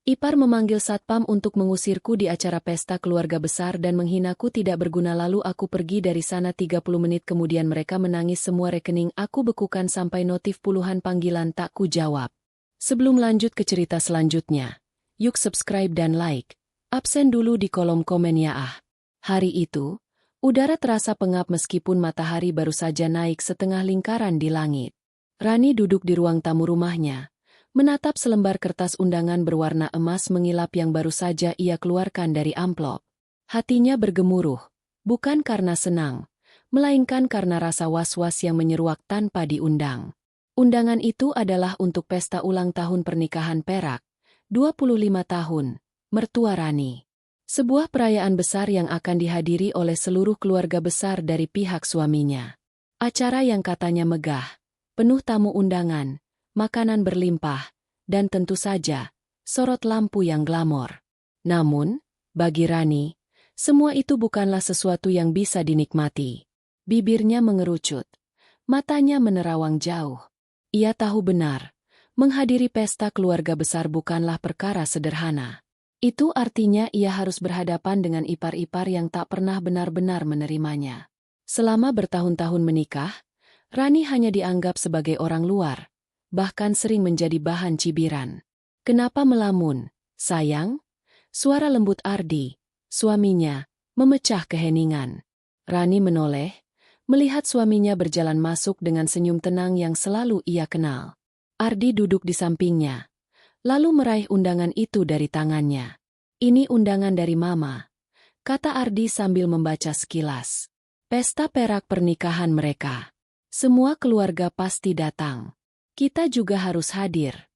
Ipar memanggil satpam untuk mengusirku di acara pesta keluarga besar dan menghinaku tidak berguna, lalu aku pergi dari sana. 30 menit kemudian mereka menangis, semua rekening aku bekukan sampai notif puluhan panggilan tak ku jawab. Sebelum lanjut ke cerita selanjutnya, yuk subscribe dan like. Absen dulu di kolom komen ya ah. Hari itu, udara terasa pengap meskipun matahari baru saja naik setengah lingkaran di langit. Rani duduk di ruang tamu rumahnya, menatap selembar kertas undangan berwarna emas mengilap yang baru saja ia keluarkan dari amplop. Hatinya bergemuruh, bukan karena senang, melainkan karena rasa was-was yang menyeruak tanpa diundang. Undangan itu adalah untuk pesta ulang tahun pernikahan Perak, 25 tahun, mertua Rani. Sebuah perayaan besar yang akan dihadiri oleh seluruh keluarga besar dari pihak suaminya. Acara yang katanya megah, penuh tamu undangan, makanan berlimpah, dan tentu saja, sorot lampu yang glamor. Namun, bagi Rani, semua itu bukanlah sesuatu yang bisa dinikmati. Bibirnya mengerucut, matanya menerawang jauh. Ia tahu benar, menghadiri pesta keluarga besar bukanlah perkara sederhana. Itu artinya ia harus berhadapan dengan ipar-ipar yang tak pernah benar-benar menerimanya. Selama bertahun-tahun menikah, Rani hanya dianggap sebagai orang luar, bahkan sering menjadi bahan cibiran. "Kenapa melamun, sayang?" Suara lembut Ardi, suaminya, memecah keheningan. Rani menoleh, melihat suaminya berjalan masuk dengan senyum tenang yang selalu ia kenal. Ardi duduk di sampingnya, lalu meraih undangan itu dari tangannya. "Ini undangan dari Mama," kata Ardi sambil membaca sekilas. Pesta perak pernikahan mereka. Semua keluarga pasti datang. Kita juga harus hadir.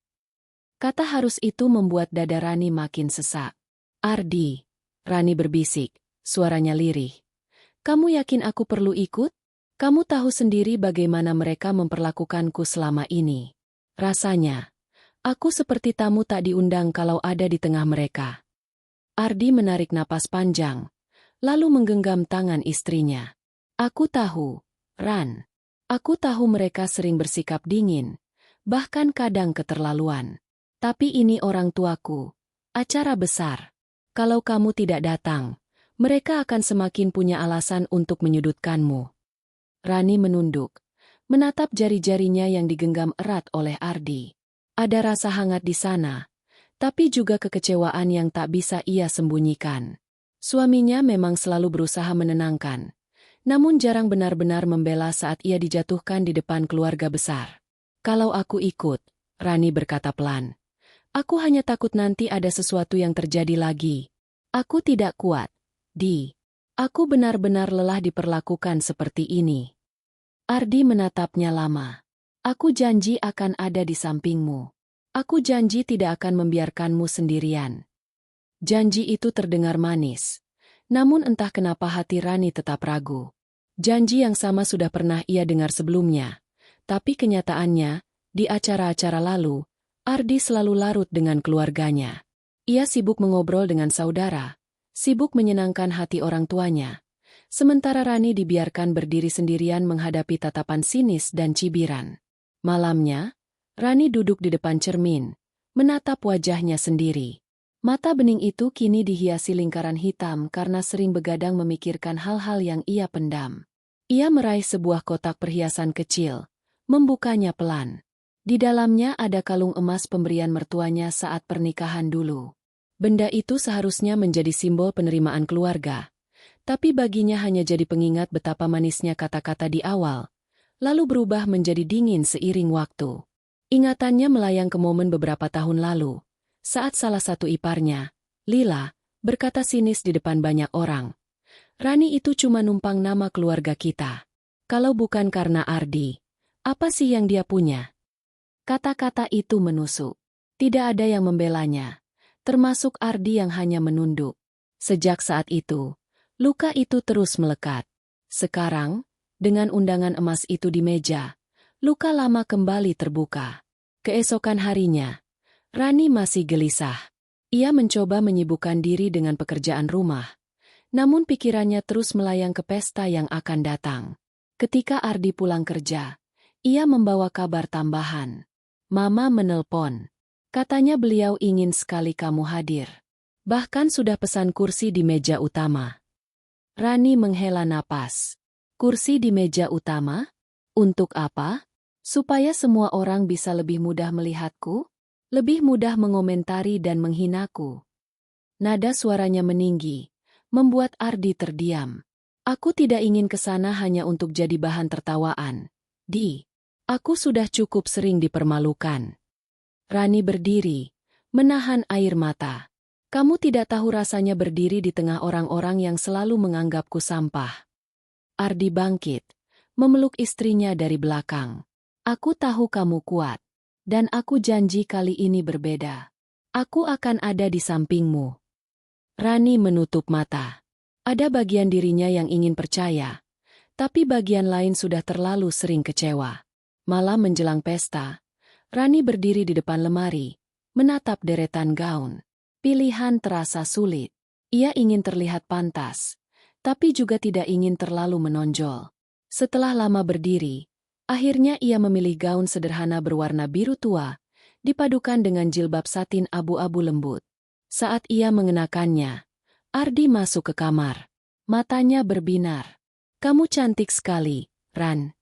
Kata harus itu membuat dada Rani makin sesak. "Ardi," Rani berbisik, suaranya lirih. "Kamu yakin aku perlu ikut? Kamu tahu sendiri bagaimana mereka memperlakukanku selama ini. Rasanya, aku seperti tamu tak diundang kalau ada di tengah mereka." Ardi menarik napas panjang, lalu menggenggam tangan istrinya. "Aku tahu, Ran. Aku tahu mereka sering bersikap dingin, bahkan kadang keterlaluan. Tapi ini orang tuaku, acara besar. Kalau kamu tidak datang, mereka akan semakin punya alasan untuk menyudutkanmu." Rani menunduk, menatap jari-jarinya yang digenggam erat oleh Ardi. Ada rasa hangat di sana, tapi juga kekecewaan yang tak bisa ia sembunyikan. Suaminya memang selalu berusaha menenangkan, namun jarang benar-benar membela saat ia dijatuhkan di depan keluarga besar. "Kalau aku ikut," Rani berkata pelan, "aku hanya takut nanti ada sesuatu yang terjadi lagi. Aku tidak kuat, Di. Aku benar-benar lelah diperlakukan seperti ini." Ardi menatapnya lama. "Aku janji akan ada di sampingmu. Aku janji tidak akan membiarkanmu sendirian." Janji itu terdengar manis. Namun entah kenapa hati Rani tetap ragu. Janji yang sama sudah pernah ia dengar sebelumnya. Tapi kenyataannya, di acara-acara lalu, Ardi selalu larut dengan keluarganya. Ia sibuk mengobrol dengan saudara, sibuk menyenangkan hati orang tuanya. Sementara Rani dibiarkan berdiri sendirian menghadapi tatapan sinis dan cibiran. Malamnya, Rani duduk di depan cermin, menatap wajahnya sendiri. Mata bening itu kini dihiasi lingkaran hitam karena sering begadang memikirkan hal-hal yang ia pendam. Ia meraih sebuah kotak perhiasan kecil, membukanya pelan. Di dalamnya ada kalung emas pemberian mertuanya saat pernikahan dulu. Benda itu seharusnya menjadi simbol penerimaan keluarga, tapi baginya hanya jadi pengingat betapa manisnya kata-kata di awal, lalu berubah menjadi dingin seiring waktu. Ingatannya melayang ke momen beberapa tahun lalu, saat salah satu iparnya, Lila, berkata sinis di depan banyak orang, "Rani itu cuma numpang nama keluarga kita. Kalau bukan karena Ardi, apa sih yang dia punya?" Kata-kata itu menusuk. Tidak ada yang membelanya, termasuk Ardi yang hanya menunduk. Sejak saat itu, luka itu terus melekat. Sekarang, dengan undangan emas itu di meja, luka lama kembali terbuka. Keesokan harinya, Rani masih gelisah. Ia mencoba menyibukkan diri dengan pekerjaan rumah, namun pikirannya terus melayang ke pesta yang akan datang. Ketika Ardi pulang kerja, ia membawa kabar tambahan. Mama menelpon. Katanya beliau ingin sekali kamu hadir. Bahkan sudah pesan kursi di meja utama. Rani menghela napas. Kursi di meja utama? Untuk apa? Supaya semua orang bisa lebih mudah melihatku? Lebih mudah mengomentari dan menghinaku. Nada suaranya meninggi, membuat Ardi terdiam. Aku tidak ingin ke sana hanya untuk jadi bahan tertawaan. Aku sudah cukup sering dipermalukan. Rani berdiri, menahan air mata. Kamu tidak tahu rasanya berdiri di tengah orang-orang yang selalu menganggapku sampah. Ardi bangkit, memeluk istrinya dari belakang. Aku tahu kamu kuat, dan aku janji kali ini berbeda. Aku akan ada di sampingmu. Rani menutup mata. Ada bagian dirinya yang ingin percaya, tapi bagian lain sudah terlalu sering kecewa. Malam menjelang pesta, Rani berdiri di depan lemari, menatap deretan gaun. Pilihan terasa sulit. Ia ingin terlihat pantas, tapi juga tidak ingin terlalu menonjol. Setelah lama berdiri, akhirnya ia memilih gaun sederhana berwarna biru tua, dipadukan dengan jilbab satin abu-abu lembut. Saat ia mengenakannya, Ardi masuk ke kamar. Matanya berbinar. Kamu cantik sekali, Ran.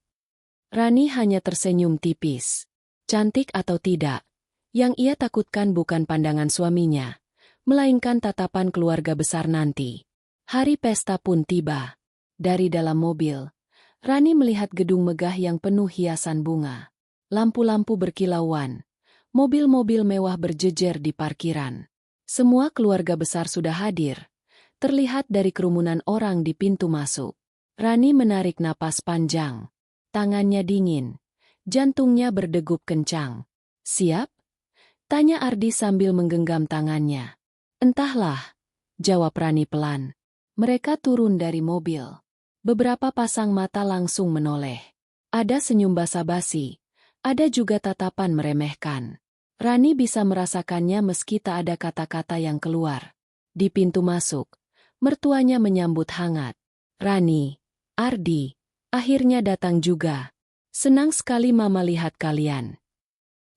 Rani hanya tersenyum tipis. Cantik atau tidak, yang ia takutkan bukan pandangan suaminya, melainkan tatapan keluarga besar nanti. Hari pesta pun tiba. Dari dalam mobil, Rani melihat gedung megah yang penuh hiasan bunga. Lampu-lampu berkilauan. Mobil-mobil mewah berjejer di parkiran. Semua keluarga besar sudah hadir. Terlihat dari kerumunan orang di pintu masuk. Rani menarik napas panjang. Tangannya dingin. Jantungnya berdegup kencang. Siap? Tanya Ardi sambil menggenggam tangannya. Entahlah, jawab Rani pelan. Mereka turun dari mobil. Beberapa pasang mata langsung menoleh. Ada senyum basa-basi. Ada juga tatapan meremehkan. Rani bisa merasakannya meski tak ada kata-kata yang keluar. Di pintu masuk, mertuanya menyambut hangat. Rani, Ardi, akhirnya datang juga. Senang sekali Mama lihat kalian.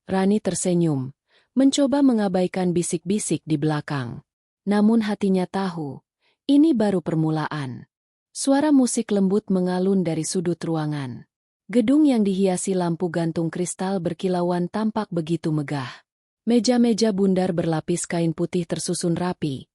Rani tersenyum, mencoba mengabaikan bisik-bisik di belakang. Namun hatinya tahu, ini baru permulaan. Suara musik lembut mengalun dari sudut ruangan. Gedung yang dihiasi lampu gantung kristal berkilauan tampak begitu megah. Meja-meja bundar berlapis kain putih tersusun rapi,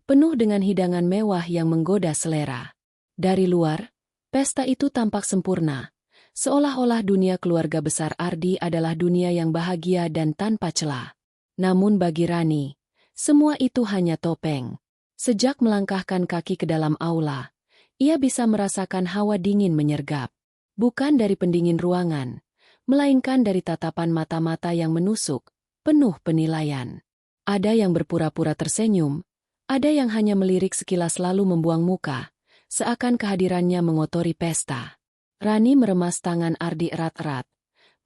penuh dengan hidangan mewah yang menggoda selera. Dari luar, pesta itu tampak sempurna. Seolah-olah dunia keluarga besar Ardi adalah dunia yang bahagia dan tanpa celah. Namun bagi Rani, semua itu hanya topeng. Sejak melangkahkan kaki ke dalam aula, ia bisa merasakan hawa dingin menyergap. Bukan dari pendingin ruangan, melainkan dari tatapan mata-mata yang menusuk, penuh penilaian. Ada yang berpura-pura tersenyum, ada yang hanya melirik sekilas lalu membuang muka, seakan kehadirannya mengotori pesta. Rani meremas tangan Ardi erat-erat,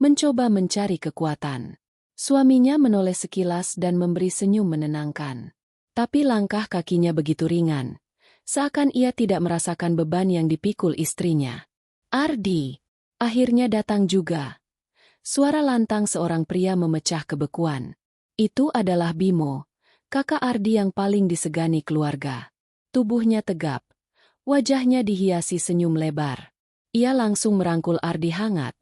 mencoba mencari kekuatan. Suaminya menoleh sekilas dan memberi senyum menenangkan. Tapi langkah kakinya begitu ringan, seakan ia tidak merasakan beban yang dipikul istrinya. Ardi, akhirnya datang juga. Suara lantang seorang pria memecah kebekuan. Itu adalah Bimo, kakak Ardi yang paling disegani keluarga. Tubuhnya tegap, wajahnya dihiasi senyum lebar. Ia langsung merangkul Ardi hangat,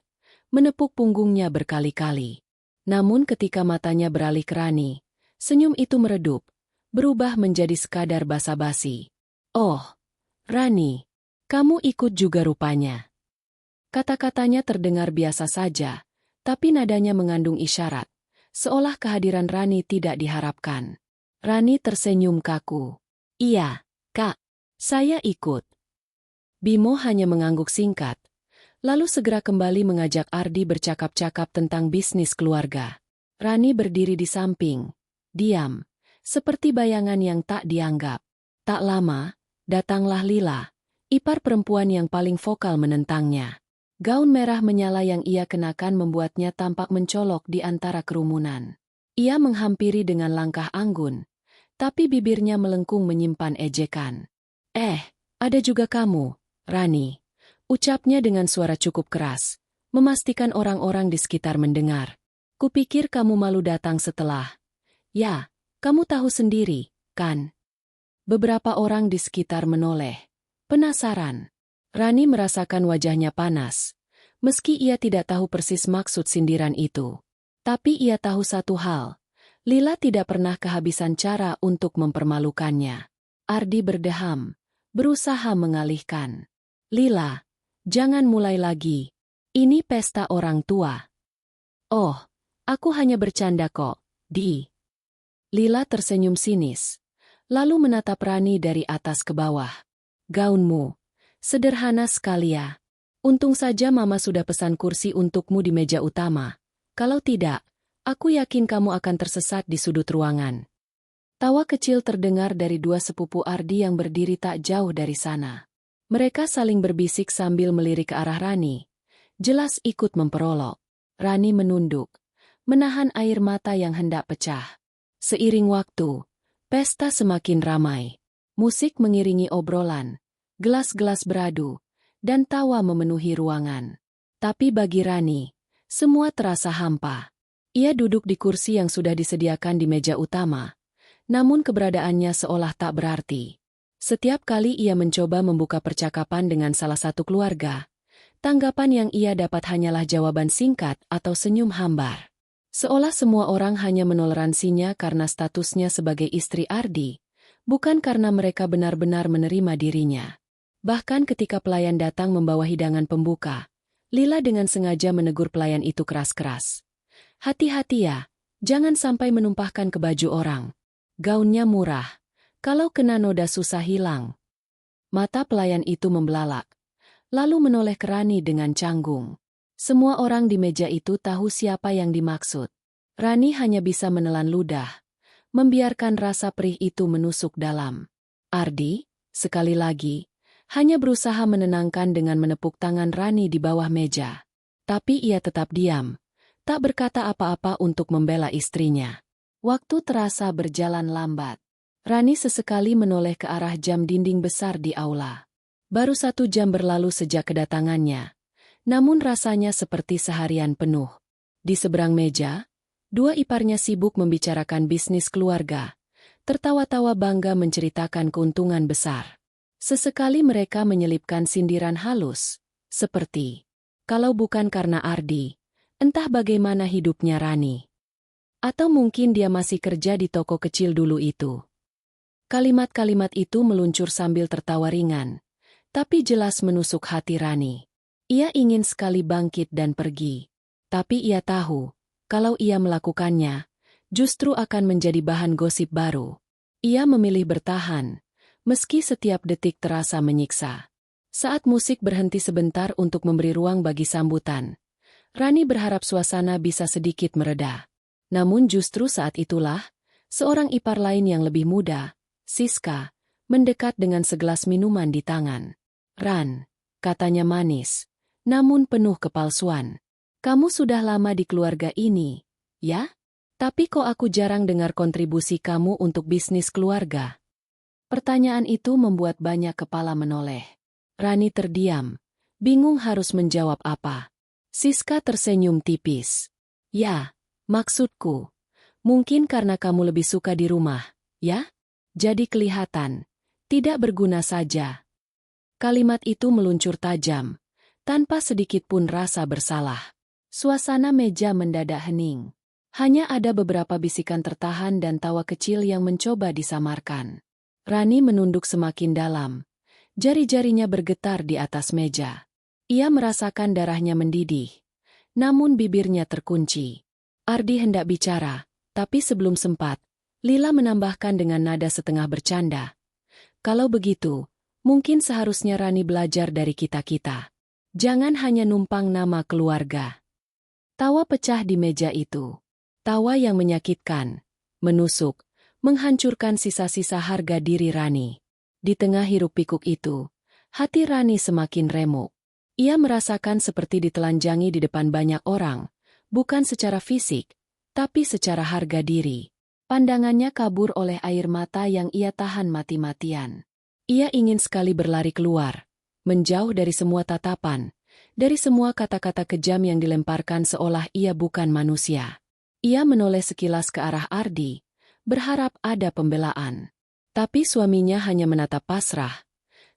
menepuk punggungnya berkali-kali. Namun ketika matanya beralih ke Rani, senyum itu meredup, berubah menjadi sekadar basa-basi. Oh, Rani, kamu ikut juga rupanya. Kata-katanya terdengar biasa saja, tapi nadanya mengandung isyarat, seolah kehadiran Rani tidak diharapkan. Rani tersenyum kaku. Iya, Kak, saya ikut. Bimo hanya mengangguk singkat, lalu segera kembali mengajak Ardi bercakap-cakap tentang bisnis keluarga. Rani berdiri di samping, diam, seperti bayangan yang tak dianggap. Tak lama, datanglah Lila, ipar perempuan yang paling vokal menentangnya. Gaun merah menyala yang ia kenakan membuatnya tampak mencolok di antara kerumunan. Ia menghampiri dengan langkah anggun, tapi bibirnya melengkung menyimpan ejekan. Ada juga kamu, Rani, ucapnya dengan suara cukup keras, memastikan orang-orang di sekitar mendengar. Kupikir kamu malu datang setelah Ya, kamu tahu sendiri, kan? Beberapa orang di sekitar menoleh. Penasaran. Rani merasakan wajahnya panas. Meski ia tidak tahu persis maksud sindiran itu. Tapi ia tahu satu hal. Lila tidak pernah kehabisan cara untuk mempermalukannya. Ardi berdeham, berusaha mengalihkan. Lila, jangan mulai lagi. Ini pesta orang tua. Oh, aku hanya bercanda kok, Di. Lila tersenyum sinis. Lalu menatap Rani dari atas ke bawah. Gaunmu. Sederhana sekali ya. Untung saja Mama sudah pesan kursi untukmu di meja utama. Kalau tidak, aku yakin kamu akan tersesat di sudut ruangan. Tawa kecil terdengar dari dua sepupu Ardi yang berdiri tak jauh dari sana. Mereka saling berbisik sambil melirik ke arah Rani. Jelas ikut memperolok. Rani menunduk, menahan air mata yang hendak pecah. Seiring waktu, pesta semakin ramai. Musik mengiringi obrolan, gelas-gelas beradu, dan tawa memenuhi ruangan. Tapi bagi Rani, semua terasa hampa. Ia duduk di kursi yang sudah disediakan di meja utama, namun keberadaannya seolah tak berarti. Setiap kali ia mencoba membuka percakapan dengan salah satu keluarga, tanggapan yang ia dapat hanyalah jawaban singkat atau senyum hambar. Seolah semua orang hanya menoleransinya karena statusnya sebagai istri Ardi, bukan karena mereka benar-benar menerima dirinya. Bahkan ketika pelayan datang membawa hidangan pembuka, Lila dengan sengaja menegur pelayan itu keras-keras. Hati-hati ya, jangan sampai menumpahkan ke baju orang. Gaunnya murah, kalau kena noda susah hilang. Mata pelayan itu membelalak, lalu menoleh ke Rani dengan canggung. Semua orang di meja itu tahu siapa yang dimaksud. Rani hanya bisa menelan ludah, membiarkan rasa perih itu menusuk dalam. Ardi, sekali lagi, hanya berusaha menenangkan dengan menepuk tangan Rani di bawah meja. Tapi ia tetap diam, tak berkata apa-apa untuk membela istrinya. Waktu terasa berjalan lambat. Rani sesekali menoleh ke arah jam dinding besar di aula. Baru 1 jam berlalu sejak kedatangannya. Namun rasanya seperti seharian penuh. Di seberang meja, dua iparnya sibuk membicarakan bisnis keluarga. Tertawa-tawa bangga menceritakan keuntungan besar. Sesekali mereka menyelipkan sindiran halus, seperti, kalau bukan karena Ardi, entah bagaimana hidupnya Rani. Atau mungkin dia masih kerja di toko kecil dulu itu. Kalimat-kalimat itu meluncur sambil tertawa ringan, tapi jelas menusuk hati Rani. Ia ingin sekali bangkit dan pergi. Tapi ia tahu, kalau ia melakukannya, justru akan menjadi bahan gosip baru. Ia memilih bertahan, meski setiap detik terasa menyiksa. Saat musik berhenti sebentar untuk memberi ruang bagi sambutan, Rani berharap suasana bisa sedikit mereda. Namun justru saat itulah, seorang ipar lain yang lebih muda, Siska, mendekat dengan segelas minuman di tangan. "Ran," katanya manis, namun penuh kepalsuan. "Kamu sudah lama di keluarga ini, ya? Tapi kok aku jarang dengar kontribusi kamu untuk bisnis keluarga?" Pertanyaan itu membuat banyak kepala menoleh. Rani terdiam, bingung harus menjawab apa. Siska tersenyum tipis. "Ya, maksudku, mungkin karena kamu lebih suka di rumah, ya? Jadi kelihatan, tidak berguna saja." Kalimat itu meluncur tajam, tanpa sedikit pun rasa bersalah. Suasana meja mendadak hening. Hanya ada beberapa bisikan tertahan dan tawa kecil yang mencoba disamarkan. Rani menunduk semakin dalam. Jari-jarinya bergetar di atas meja. Ia merasakan darahnya mendidih. Namun bibirnya terkunci. Ardi hendak bicara, tapi sebelum sempat, Lila menambahkan dengan nada setengah bercanda. "Kalau begitu, mungkin seharusnya Rani belajar dari kita-kita. Jangan hanya numpang nama keluarga." Tawa pecah di meja itu. Tawa yang menyakitkan, menusuk, menghancurkan sisa-sisa harga diri Rani. Di tengah hiruk-pikuk itu, hati Rani semakin remuk. Ia merasakan seperti ditelanjangi di depan banyak orang, bukan secara fisik, tapi secara harga diri. Pandangannya kabur oleh air mata yang ia tahan mati-matian. Ia ingin sekali berlari keluar, menjauh dari semua tatapan, dari semua kata-kata kejam yang dilemparkan seolah ia bukan manusia. Ia menoleh sekilas ke arah Ardi, berharap ada pembelaan. Tapi suaminya hanya menatap pasrah,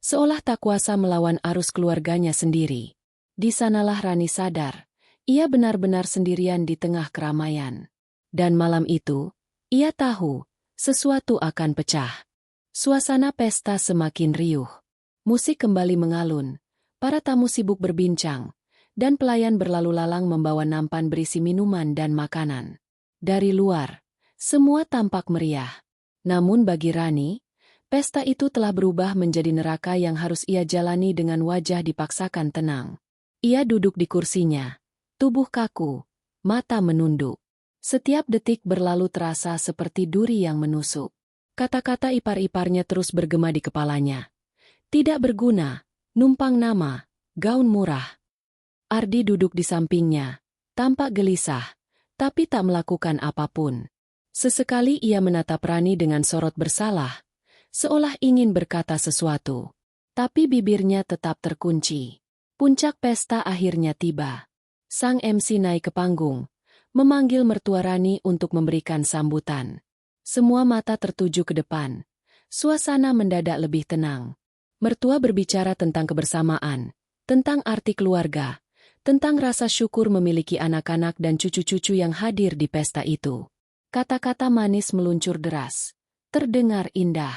seolah tak kuasa melawan arus keluarganya sendiri. Di sanalah Rani sadar, ia benar-benar sendirian di tengah keramaian. Dan malam itu, ia tahu, sesuatu akan pecah. Suasana pesta semakin riuh. Musik kembali mengalun, para tamu sibuk berbincang, dan pelayan berlalu lalang membawa nampan berisi minuman dan makanan. Dari luar, semua tampak meriah. Namun bagi Rani, pesta itu telah berubah menjadi neraka yang harus ia jalani dengan wajah dipaksakan tenang. Ia duduk di kursinya, tubuh kaku, mata menunduk. Setiap detik berlalu terasa seperti duri yang menusuk. Kata-kata ipar-iparnya terus bergema di kepalanya. Tidak berguna, numpang nama, gaun murah. Ardi duduk di sampingnya, tampak gelisah, tapi tak melakukan apapun. Sesekali ia menatap Rani dengan sorot bersalah, seolah ingin berkata sesuatu. Tapi bibirnya tetap terkunci. Puncak pesta akhirnya tiba. Sang MC naik ke panggung, memanggil mertua Rani untuk memberikan sambutan. Semua mata tertuju ke depan. Suasana mendadak lebih tenang. Mertua berbicara tentang kebersamaan, tentang arti keluarga, tentang rasa syukur memiliki anak-anak dan cucu-cucu yang hadir di pesta itu. Kata-kata manis meluncur deras, terdengar indah.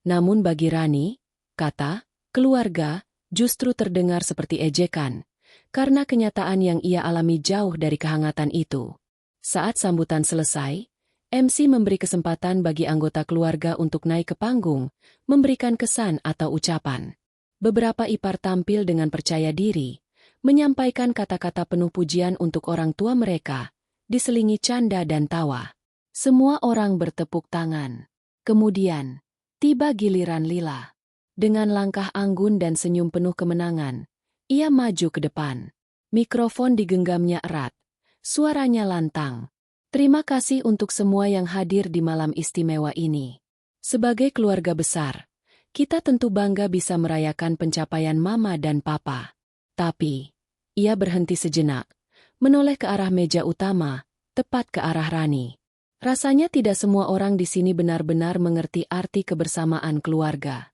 Namun bagi Rani, kata keluarga justru terdengar seperti ejekan, karena kenyataan yang ia alami jauh dari kehangatan itu. Saat sambutan selesai, MC memberi kesempatan bagi anggota keluarga untuk naik ke panggung, memberikan kesan atau ucapan. Beberapa ipar tampil dengan percaya diri, menyampaikan kata-kata penuh pujian untuk orang tua mereka, diselingi canda dan tawa. Semua orang bertepuk tangan. Kemudian, tiba giliran Lila. Dengan langkah anggun dan senyum penuh kemenangan, ia maju ke depan. Mikrofon digenggamnya erat, suaranya lantang. Terima kasih untuk semua yang hadir di malam istimewa ini. Sebagai keluarga besar, kita tentu bangga bisa merayakan pencapaian Mama dan Papa. Tapi, ia berhenti sejenak, menoleh ke arah meja utama, tepat ke arah Rani. Rasanya tidak semua orang di sini benar-benar mengerti arti kebersamaan keluarga.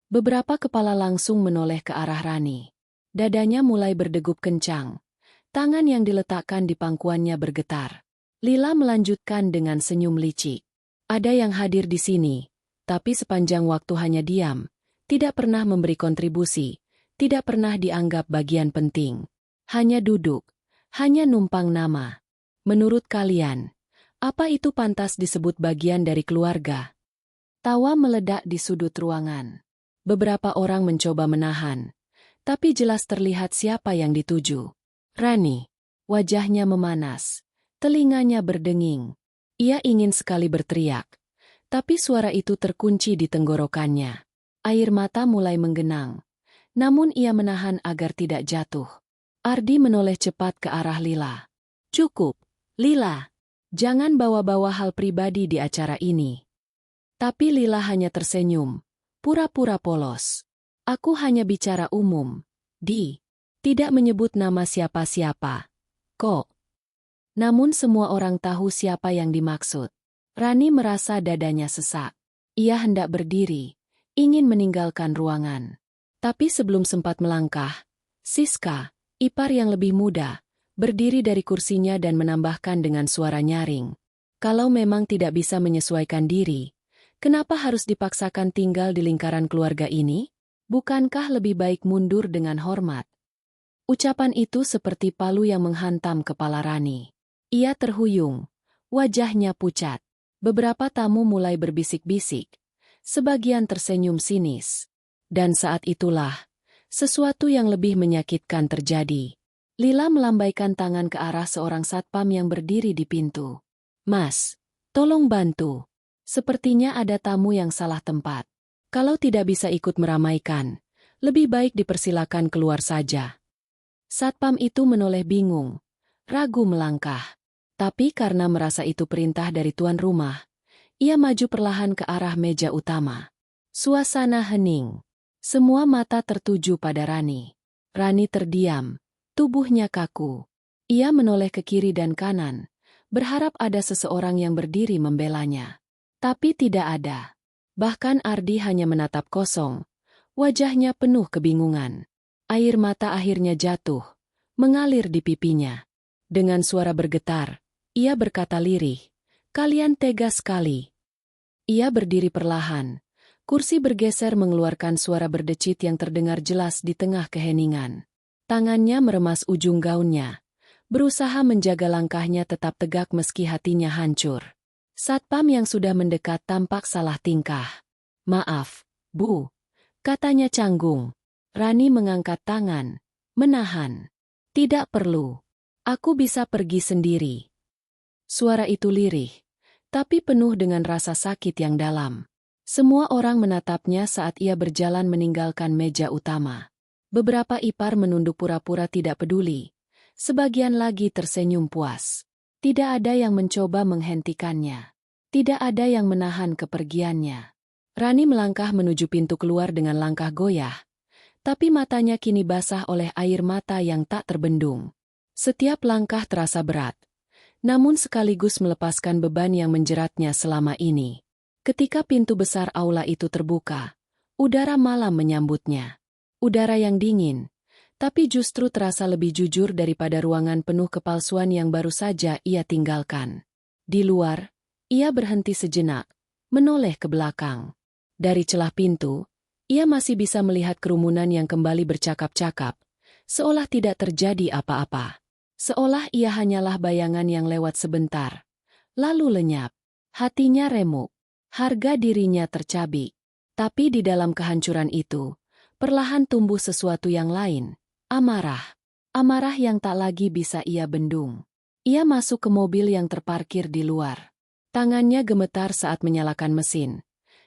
Beberapa kepala langsung menoleh ke arah Rani. Dadanya mulai berdegup kencang. Tangan yang diletakkan di pangkuannya bergetar. Lila melanjutkan dengan senyum licik. Ada yang hadir di sini, tapi sepanjang waktu hanya diam, tidak pernah memberi kontribusi, tidak pernah dianggap bagian penting. Hanya duduk, hanya numpang nama. Menurut kalian, apa itu pantas disebut bagian dari keluarga? Tawa meledak di sudut ruangan. Beberapa orang mencoba menahan, tapi jelas terlihat siapa yang dituju. Rani, wajahnya memanas. Telinganya berdenging. Ia ingin sekali berteriak, tapi suara itu terkunci di tenggorokannya. Air mata mulai menggenang, namun ia menahan agar tidak jatuh. Ardi menoleh cepat ke arah Lila. Cukup, Lila. Jangan bawa-bawa hal pribadi di acara ini. Tapi Lila hanya tersenyum, pura-pura polos. Aku hanya bicara umum, tidak menyebut nama siapa-siapa. Kok? Namun semua orang tahu siapa yang dimaksud. Rani merasa dadanya sesak. Ia hendak berdiri, ingin meninggalkan ruangan. Tapi sebelum sempat melangkah, Siska, ipar yang lebih muda, berdiri dari kursinya dan menambahkan dengan suara nyaring. Kalau memang tidak bisa menyesuaikan diri, kenapa harus dipaksakan tinggal di lingkaran keluarga ini? Bukankah lebih baik mundur dengan hormat? Ucapan itu seperti palu yang menghantam kepala Rani. Ia terhuyung, wajahnya pucat. Beberapa tamu mulai berbisik-bisik, sebagian tersenyum sinis. Dan saat itulah, sesuatu yang lebih menyakitkan terjadi. Lila melambaikan tangan ke arah seorang satpam yang berdiri di pintu. Mas, tolong bantu. Sepertinya ada tamu yang salah tempat. Kalau tidak bisa ikut meramaikan, lebih baik dipersilakan keluar saja. Satpam itu menoleh bingung, ragu melangkah. Tapi karena merasa itu perintah dari tuan rumah, ia maju perlahan ke arah meja utama. Suasana hening. Semua mata tertuju pada Rani. Rani terdiam, tubuhnya kaku. Ia menoleh ke kiri dan kanan, berharap ada seseorang yang berdiri membelanya. Tapi tidak ada. Bahkan Ardi hanya menatap kosong. Wajahnya penuh kebingungan. Air mata akhirnya jatuh, mengalir di pipinya. Dengan suara bergetar, ia berkata lirih, "Kalian tega sekali." Ia berdiri perlahan. Kursi bergeser mengeluarkan suara berdecit yang terdengar jelas di tengah keheningan. Tangannya meremas ujung gaunnya, berusaha menjaga langkahnya tetap tegak meski hatinya hancur. Satpam yang sudah mendekat tampak salah tingkah. "Maaf, Bu," katanya canggung. Rani mengangkat tangan, menahan. "Tidak perlu. Aku bisa pergi sendiri." Suara itu lirih, tapi penuh dengan rasa sakit yang dalam. Semua orang menatapnya saat ia berjalan meninggalkan meja utama. Beberapa ipar menunduk pura-pura tidak peduli. Sebagian lagi tersenyum puas. Tidak ada yang mencoba menghentikannya. Tidak ada yang menahan kepergiannya. Rani melangkah menuju pintu keluar dengan langkah goyah. Tapi matanya kini basah oleh air mata yang tak terbendung. Setiap langkah terasa berat, namun sekaligus melepaskan beban yang menjeratnya selama ini. Ketika pintu besar aula itu terbuka, udara malam menyambutnya. Udara yang dingin, tapi justru terasa lebih jujur daripada ruangan penuh kepalsuan yang baru saja ia tinggalkan. Di luar, ia berhenti sejenak, menoleh ke belakang. Dari celah pintu, ia masih bisa melihat kerumunan yang kembali bercakap-cakap, seolah tidak terjadi apa-apa. Seolah ia hanyalah bayangan yang lewat sebentar. Lalu lenyap. Hatinya remuk. Harga dirinya tercabik. Tapi di dalam kehancuran itu, perlahan tumbuh sesuatu yang lain. Amarah. Amarah yang tak lagi bisa ia bendung. Ia masuk ke mobil yang terparkir di luar. Tangannya gemetar saat menyalakan mesin.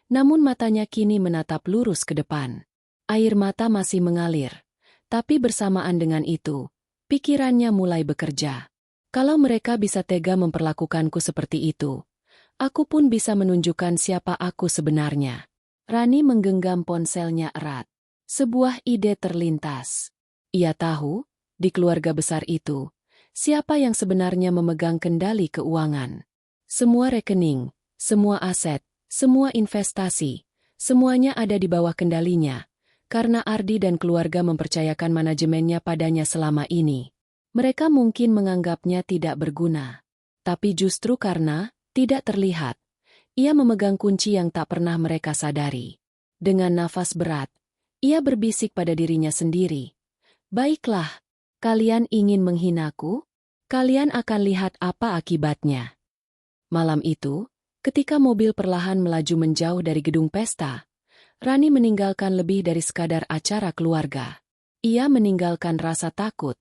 Namun matanya kini menatap lurus ke depan. Air mata masih mengalir. Tapi bersamaan dengan itu, pikirannya mulai bekerja. Kalau mereka bisa tega memperlakukanku seperti itu, aku pun bisa menunjukkan siapa aku sebenarnya. Rani menggenggam ponselnya erat. Sebuah ide terlintas. Ia tahu, di keluarga besar itu, siapa yang sebenarnya memegang kendali keuangan. Semua rekening, semua aset, semua investasi, semuanya ada di bawah kendalinya, karena Ardi dan keluarga mempercayakan manajemennya padanya selama ini. Mereka mungkin menganggapnya tidak berguna. Tapi justru karena tidak terlihat, ia memegang kunci yang tak pernah mereka sadari. Dengan nafas berat, ia berbisik pada dirinya sendiri. "Baiklah, kalian ingin menghinaku? Kalian akan lihat apa akibatnya." Malam itu, ketika mobil perlahan melaju menjauh dari gedung pesta, Rani meninggalkan lebih dari sekadar acara keluarga. Ia meninggalkan rasa takut,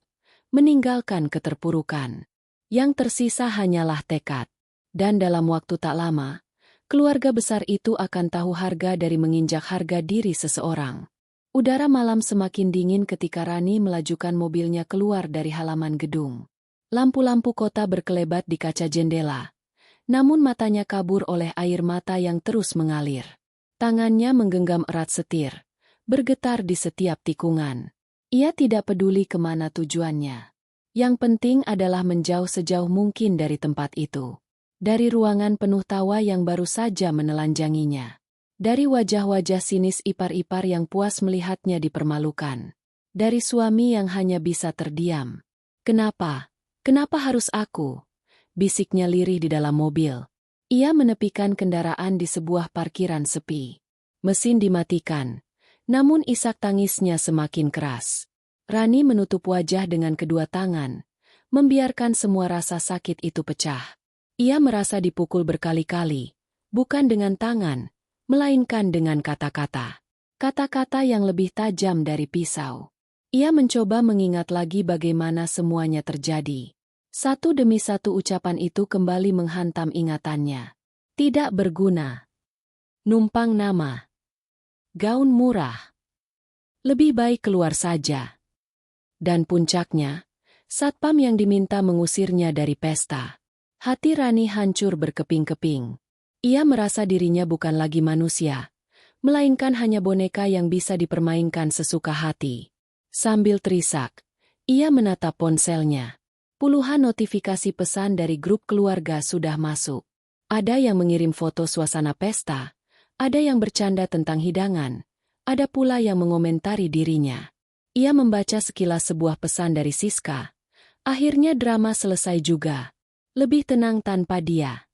meninggalkan keterpurukan. Yang tersisa hanyalah tekad. Dan dalam waktu tak lama, keluarga besar itu akan tahu harga dari menginjak harga diri seseorang. Udara malam semakin dingin ketika Rani melajukan mobilnya keluar dari halaman gedung. Lampu-lampu kota berkelebat di kaca jendela. Namun matanya kabur oleh air mata yang terus mengalir. Tangannya menggenggam erat setir, bergetar di setiap tikungan. Ia tidak peduli kemana tujuannya. Yang penting adalah menjauh sejauh mungkin dari tempat itu. Dari ruangan penuh tawa yang baru saja menelanjanginya. Dari wajah-wajah sinis ipar-ipar yang puas melihatnya dipermalukan. Dari suami yang hanya bisa terdiam. "Kenapa? Kenapa harus aku?" bisiknya lirih di dalam mobil. Ia menepikan kendaraan di sebuah parkiran sepi. Mesin dimatikan, namun isak tangisnya semakin keras. Rani menutup wajah dengan kedua tangan, membiarkan semua rasa sakit itu pecah. Ia merasa dipukul berkali-kali, bukan dengan tangan, melainkan dengan kata-kata. Kata-kata yang lebih tajam dari pisau. Ia mencoba mengingat lagi bagaimana semuanya terjadi. Satu demi satu ucapan itu kembali menghantam ingatannya. Tidak berguna. Numpang nama. Gaun murah. Lebih baik keluar saja. Dan puncaknya, satpam yang diminta mengusirnya dari pesta. Hati Rani hancur berkeping-keping. Ia merasa dirinya bukan lagi manusia, melainkan hanya boneka yang bisa dipermainkan sesuka hati. Sambil terisak, ia menatap ponselnya. Puluhan notifikasi pesan dari grup keluarga sudah masuk. Ada yang mengirim foto suasana pesta, ada yang bercanda tentang hidangan, ada pula yang mengomentari dirinya. Ia membaca sekilas sebuah pesan dari Siska. Akhirnya drama selesai juga. Lebih tenang tanpa dia.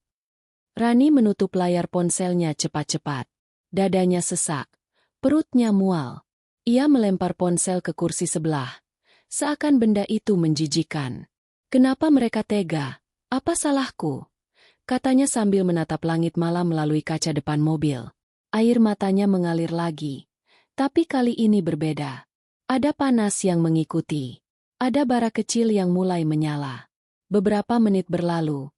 Rani menutup layar ponselnya cepat-cepat. Dadanya sesak. Perutnya mual. Ia melempar ponsel ke kursi sebelah. Seakan benda itu menjijikan. Kenapa mereka tega? Apa salahku? Katanya sambil menatap langit malam melalui kaca depan mobil. Air matanya mengalir lagi. Tapi kali ini berbeda. Ada panas yang mengikuti. Ada bara kecil yang mulai menyala. Beberapa menit berlalu.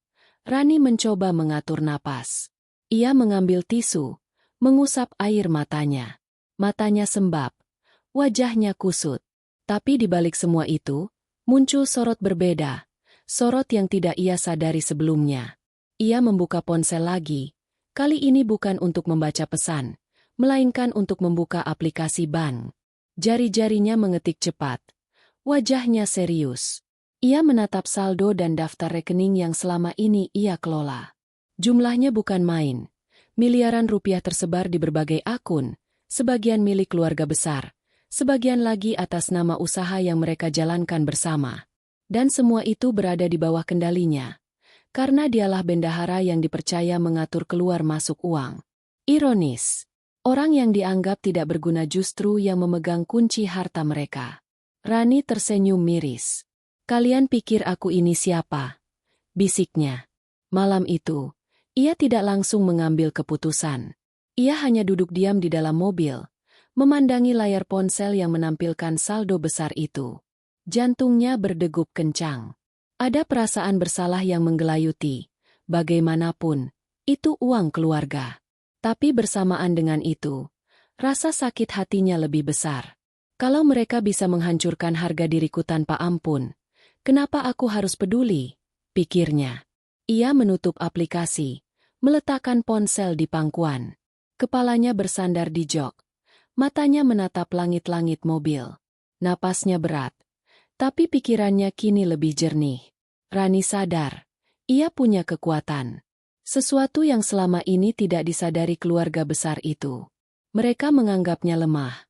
Rani mencoba mengatur napas. Ia mengambil tisu, mengusap air matanya. Matanya sembab. Wajahnya kusut. Tapi di balik semua itu, muncul sorot berbeda. Sorot yang tidak ia sadari sebelumnya. Ia membuka ponsel lagi. Kali ini bukan untuk membaca pesan, melainkan untuk membuka aplikasi bank. Jari-jarinya mengetik cepat. Wajahnya serius. Ia menatap saldo dan daftar rekening yang selama ini ia kelola. Jumlahnya bukan main. Miliaran rupiah tersebar di berbagai akun, sebagian milik keluarga besar, sebagian lagi atas nama usaha yang mereka jalankan bersama. Dan semua itu berada di bawah kendalinya. Karena dialah bendahara yang dipercaya mengatur keluar masuk uang. Ironis, orang yang dianggap tidak berguna justru yang memegang kunci harta mereka. Rani tersenyum miris. Kalian pikir aku ini siapa? Bisiknya. Malam itu, ia tidak langsung mengambil keputusan. Ia hanya duduk diam di dalam mobil, memandangi layar ponsel yang menampilkan saldo besar itu. Jantungnya berdegup kencang. Ada perasaan bersalah yang menggelayuti. Bagaimanapun, itu uang keluarga. Tapi bersamaan dengan itu, rasa sakit hatinya lebih besar. Kalau mereka bisa menghancurkan harga diriku tanpa ampun, kenapa aku harus peduli? Pikirnya. Ia menutup aplikasi, meletakkan ponsel di pangkuan. Kepalanya bersandar di jok. Matanya menatap langit-langit mobil. Napasnya berat. Tapi pikirannya kini lebih jernih. Rani sadar, ia punya kekuatan. Sesuatu yang selama ini tidak disadari keluarga besar itu. Mereka menganggapnya lemah.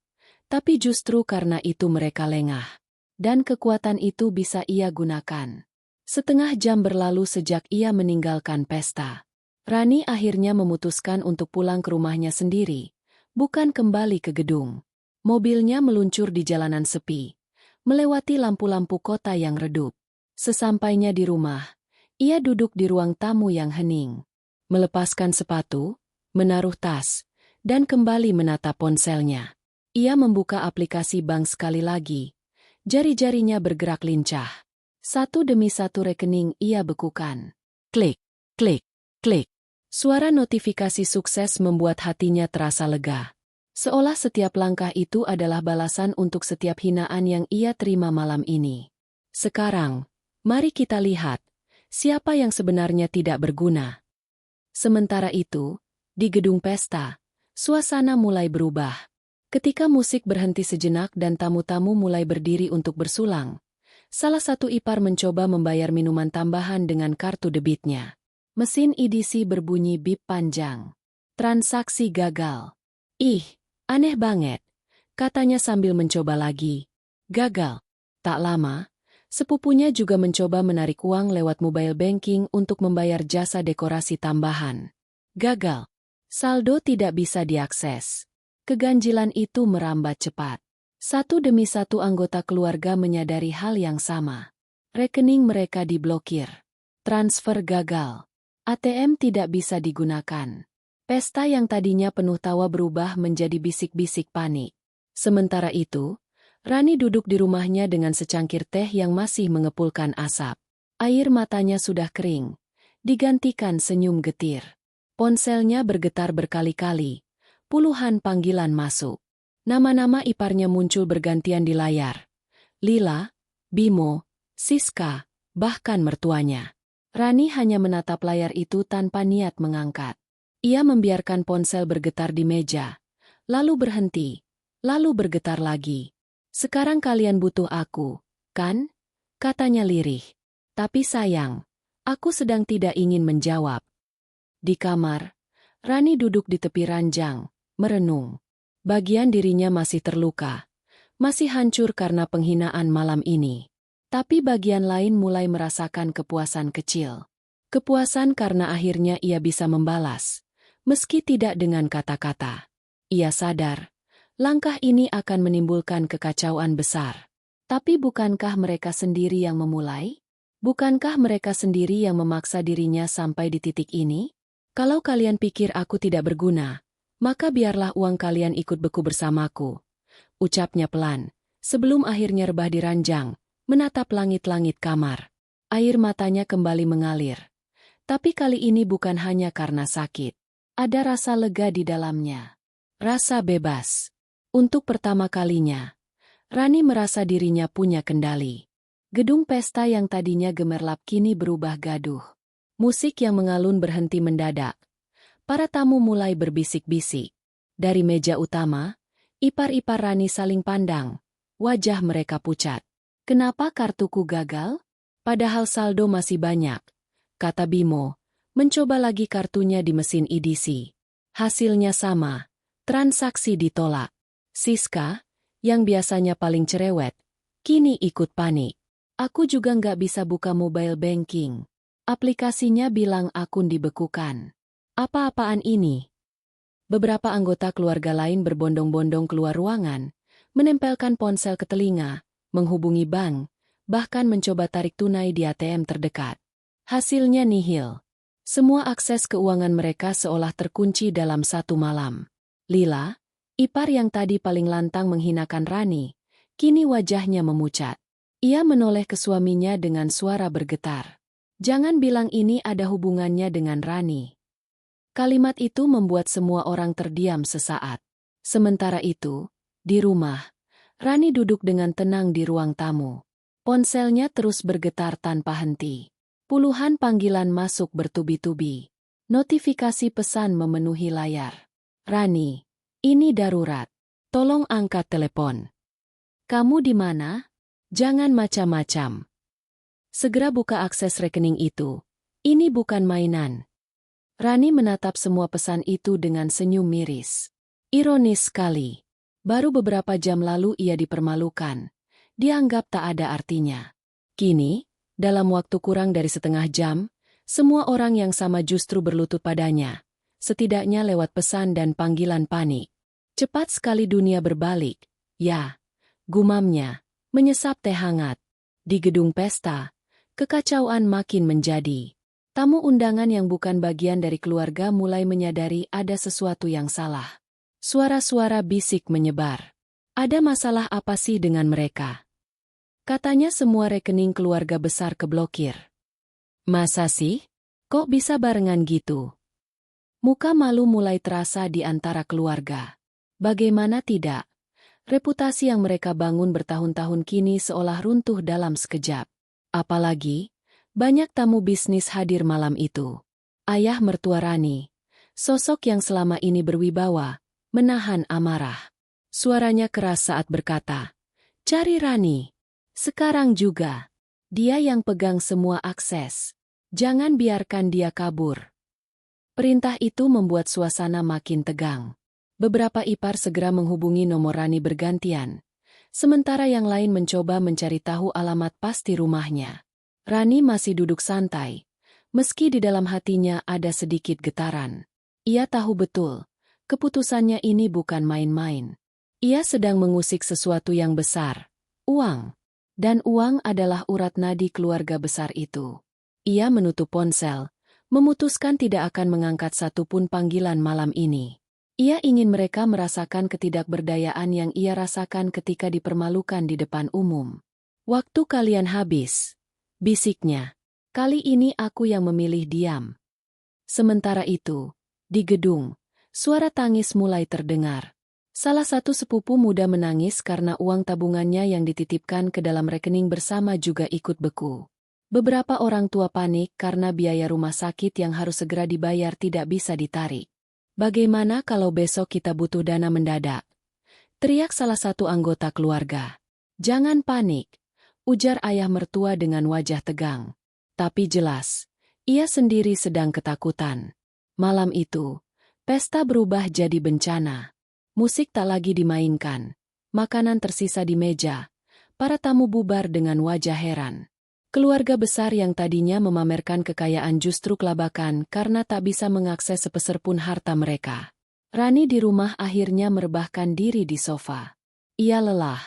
Tapi justru karena itu mereka lengah. Dan kekuatan itu bisa ia gunakan. Setengah jam berlalu sejak ia meninggalkan pesta. Rani akhirnya memutuskan untuk pulang ke rumahnya sendiri. Bukan kembali ke gedung. Mobilnya meluncur di jalanan sepi. Melewati lampu-lampu kota yang redup. Sesampainya di rumah, ia duduk di ruang tamu yang hening. Melepaskan sepatu, menaruh tas, dan kembali menatap ponselnya. Ia membuka aplikasi bank sekali lagi. Jari-jarinya bergerak lincah. Satu demi satu rekening ia bekukan. Klik, klik, klik. Suara notifikasi sukses membuat hatinya terasa lega. Seolah setiap langkah itu adalah balasan untuk setiap hinaan yang ia terima malam ini. Sekarang, mari kita lihat, siapa yang sebenarnya tidak berguna. Sementara itu, di gedung pesta, suasana mulai berubah. Ketika musik berhenti sejenak dan tamu-tamu mulai berdiri untuk bersulang, salah satu ipar mencoba membayar minuman tambahan dengan kartu debitnya. Mesin EDC berbunyi bip panjang. Transaksi gagal. Ih, aneh banget, katanya sambil mencoba lagi. Gagal. Tak lama, sepupunya juga mencoba menarik uang lewat mobile banking untuk membayar jasa dekorasi tambahan. Gagal. Saldo tidak bisa diakses. Keganjilan itu merambat cepat. Satu demi satu anggota keluarga menyadari hal yang sama. Rekening mereka diblokir. Transfer gagal. ATM tidak bisa digunakan. Pesta yang tadinya penuh tawa berubah menjadi bisik-bisik panik. Sementara itu, Rani duduk di rumahnya dengan secangkir teh yang masih mengepulkan asap. Air matanya sudah kering, digantikan senyum getir. Ponselnya bergetar berkali-kali, puluhan panggilan masuk. Nama-nama iparnya muncul bergantian di layar. Lila, Bimo, Siska, bahkan mertuanya. Rani hanya menatap layar itu tanpa niat mengangkat. Ia membiarkan ponsel bergetar di meja, lalu berhenti, lalu bergetar lagi. Sekarang kalian butuh aku, kan? Katanya lirih. Tapi sayang, aku sedang tidak ingin menjawab. Di kamar, Rani duduk di tepi ranjang, merenung. Bagian dirinya masih terluka, masih hancur karena penghinaan malam ini. Tapi bagian lain mulai merasakan kepuasan kecil. Kepuasan karena akhirnya ia bisa membalas, meski tidak dengan kata-kata. Ia sadar, langkah ini akan menimbulkan kekacauan besar. Tapi bukankah mereka sendiri yang memulai? Bukankah mereka sendiri yang memaksa dirinya sampai di titik ini? Kalau kalian pikir aku tidak berguna, maka biarlah uang kalian ikut beku bersamaku. Ucapnya pelan, sebelum akhirnya rebah di ranjang, menatap langit-langit kamar. Air matanya kembali mengalir. Tapi kali ini bukan hanya karena sakit. Ada rasa lega di dalamnya. Rasa bebas. Untuk pertama kalinya, Rani merasa dirinya punya kendali. Gedung pesta yang tadinya gemerlap kini berubah gaduh. Musik yang mengalun berhenti mendadak. Para tamu mulai berbisik-bisik. Dari meja utama, ipar-ipar Rani saling pandang. Wajah mereka pucat. Kenapa kartuku gagal? Padahal saldo masih banyak, kata Bimo, mencoba lagi kartunya di mesin EDC. Hasilnya sama, transaksi ditolak. Siska, yang biasanya paling cerewet, kini ikut panik. Aku juga nggak bisa buka mobile banking. Aplikasinya bilang akun dibekukan. Apa-apaan ini? Beberapa anggota keluarga lain berbondong-bondong keluar ruangan, menempelkan ponsel ke telinga, menghubungi bank, bahkan mencoba tarik tunai di ATM terdekat. Hasilnya nihil. Semua akses keuangan mereka seolah terkunci dalam satu malam. Lila, ipar yang tadi paling lantang menghinakan Rani, kini wajahnya memucat. Ia menoleh ke suaminya dengan suara bergetar. Jangan bilang ini ada hubungannya dengan Rani. Kalimat itu membuat semua orang terdiam sesaat. Sementara itu, di rumah, Rani duduk dengan tenang di ruang tamu. Ponselnya terus bergetar tanpa henti. Puluhan panggilan masuk bertubi-tubi. Notifikasi pesan memenuhi layar. Rani, ini darurat. Tolong angkat telepon. Kamu di mana? Jangan macam-macam. Segera buka akses rekening itu. Ini bukan mainan. Rani menatap semua pesan itu dengan senyum miris. Ironis sekali. Baru beberapa jam lalu ia dipermalukan. Dianggap tak ada artinya. Kini, dalam waktu kurang dari setengah jam, semua orang yang sama justru berlutut padanya. Setidaknya lewat pesan dan panggilan panik. Cepat sekali dunia berbalik. Ya, gumamnya, menyesap teh hangat. Di gedung pesta, kekacauan makin menjadi. Tamu undangan yang bukan bagian dari keluarga mulai menyadari ada sesuatu yang salah. Suara-suara bisik menyebar. Ada masalah apa sih dengan mereka? Katanya semua rekening keluarga besar keblokir. Masa sih? Kok bisa barengan gitu? Muka malu mulai terasa di antara keluarga. Bagaimana tidak? Reputasi yang mereka bangun bertahun-tahun kini seolah runtuh dalam sekejap. Apalagi, banyak tamu bisnis hadir malam itu. Ayah mertua Rani, sosok yang selama ini berwibawa, menahan amarah. Suaranya keras saat berkata, "Cari Rani. Sekarang juga. Dia yang pegang semua akses. Jangan biarkan dia kabur." Perintah itu membuat suasana makin tegang. Beberapa ipar segera menghubungi nomor Rani bergantian, sementara yang lain mencoba mencari tahu alamat pasti rumahnya. Rani masih duduk santai, meski di dalam hatinya ada sedikit getaran. Ia tahu betul, keputusannya ini bukan main-main. Ia sedang mengusik sesuatu yang besar, uang. Dan uang adalah urat nadi keluarga besar itu. Ia menutup ponsel, memutuskan tidak akan mengangkat satupun panggilan malam ini. Ia ingin mereka merasakan ketidakberdayaan yang ia rasakan ketika dipermalukan di depan umum. Waktu kalian habis, bisiknya. Kali ini aku yang memilih diam. Sementara itu, di gedung, suara tangis mulai terdengar. Salah satu sepupu muda menangis karena uang tabungannya yang dititipkan ke dalam rekening bersama juga ikut beku. Beberapa orang tua panik karena biaya rumah sakit yang harus segera dibayar tidak bisa ditarik. Bagaimana kalau besok kita butuh dana mendadak? Teriak salah satu anggota keluarga. Jangan panik, ujar ayah mertua dengan wajah tegang. Tapi jelas, ia sendiri sedang ketakutan. Malam itu, pesta berubah jadi bencana. Musik tak lagi dimainkan. Makanan tersisa di meja. Para tamu bubar dengan wajah heran. Keluarga besar yang tadinya memamerkan kekayaan justru kelabakan karena tak bisa mengakses sepeser pun harta mereka. Rani di rumah akhirnya merebahkan diri di sofa. Ia lelah,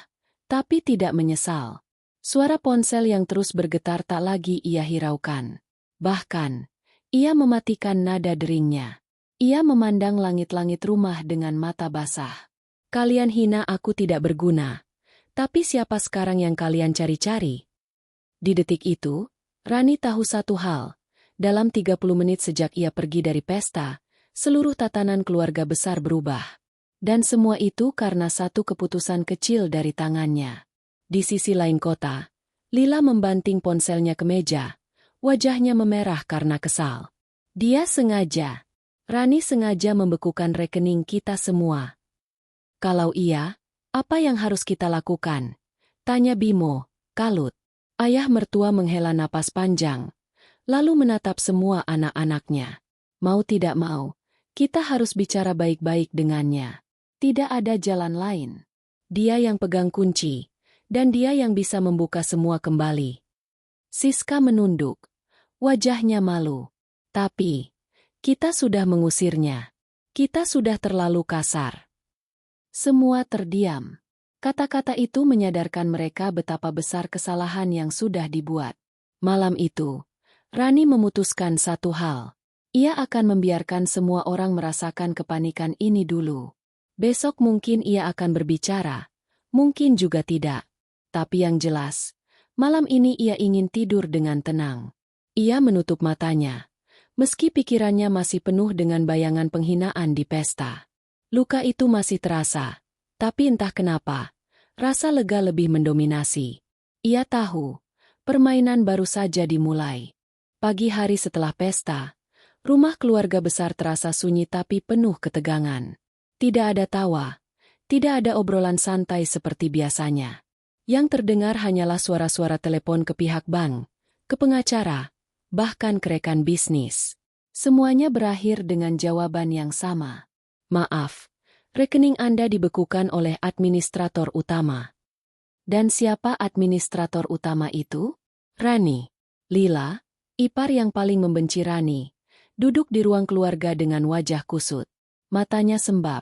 tapi tidak menyesal. Suara ponsel yang terus bergetar tak lagi ia hiraukan. Bahkan, ia mematikan nada deringnya. Ia memandang langit-langit rumah dengan mata basah. Kalian hina aku tidak berguna. Tapi siapa sekarang yang kalian cari-cari? Di detik itu, Rani tahu satu hal. Dalam 30 menit sejak ia pergi dari pesta, seluruh tatanan keluarga besar berubah. Dan semua itu karena satu keputusan kecil dari tangannya. Di sisi lain kota, Lila membanting ponselnya ke meja. Wajahnya memerah karena kesal. Rani sengaja membekukan rekening kita semua. Kalau iya, apa yang harus kita lakukan? Tanya Bimo, kalut. Ayah mertua menghela napas panjang, lalu menatap semua anak-anaknya. Mau tidak mau, kita harus bicara baik-baik dengannya. Tidak ada jalan lain. Dia yang pegang kunci, dan dia yang bisa membuka semua kembali. Siska menunduk, wajahnya malu. Tapi, kita sudah mengusirnya. Kita sudah terlalu kasar. Semua terdiam. Kata-kata itu menyadarkan mereka betapa besar kesalahan yang sudah dibuat. Malam itu, Rani memutuskan satu hal. Ia akan membiarkan semua orang merasakan kepanikan ini dulu. Besok mungkin ia akan berbicara, mungkin juga tidak. Tapi yang jelas, malam ini ia ingin tidur dengan tenang. Ia menutup matanya, meski pikirannya masih penuh dengan bayangan penghinaan di pesta. Luka itu masih terasa, tapi entah kenapa, rasa lega lebih mendominasi. Ia tahu, permainan baru saja dimulai. Pagi hari setelah pesta, rumah keluarga besar terasa sunyi tapi penuh ketegangan. Tidak ada tawa, tidak ada obrolan santai seperti biasanya. Yang terdengar hanyalah suara-suara telepon ke pihak bank, ke pengacara, bahkan ke rekan bisnis. Semuanya berakhir dengan jawaban yang sama. Maaf, rekening Anda dibekukan oleh administrator utama. Dan siapa administrator utama itu? Rani. Lila, ipar yang paling membenci Rani, duduk di ruang keluarga dengan wajah kusut. Matanya sembab.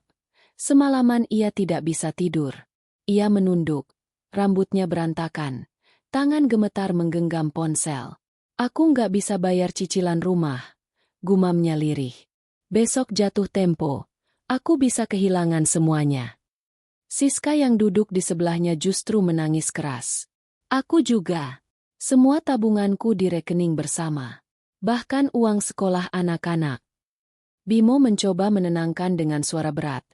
Semalaman ia tidak bisa tidur. Ia menunduk, rambutnya berantakan, tangan gemetar menggenggam ponsel. Aku nggak bisa bayar cicilan rumah, gumamnya lirih. Besok jatuh tempo. Aku bisa kehilangan semuanya. Siska yang duduk di sebelahnya justru menangis keras. Aku juga. Semua tabunganku di rekening bersama. Bahkan uang sekolah anak-anak. Bimo mencoba menenangkan dengan suara berat.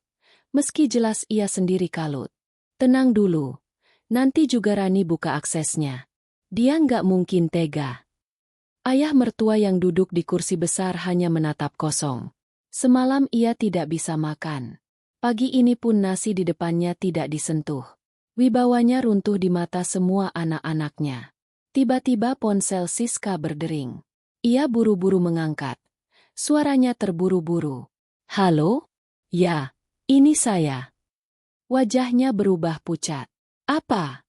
Meski jelas ia sendiri kalut. Tenang dulu. Nanti juga Rani buka aksesnya. Dia nggak mungkin tega. Ayah mertua yang duduk di kursi besar hanya menatap kosong. Semalam ia tidak bisa makan. Pagi ini pun nasi di depannya tidak disentuh. Wibawanya runtuh di mata semua anak-anaknya. Tiba-tiba ponsel Siska berdering. Ia buru-buru mengangkat. Suaranya terburu-buru. Halo? Ya, ini saya. Wajahnya berubah pucat. Apa?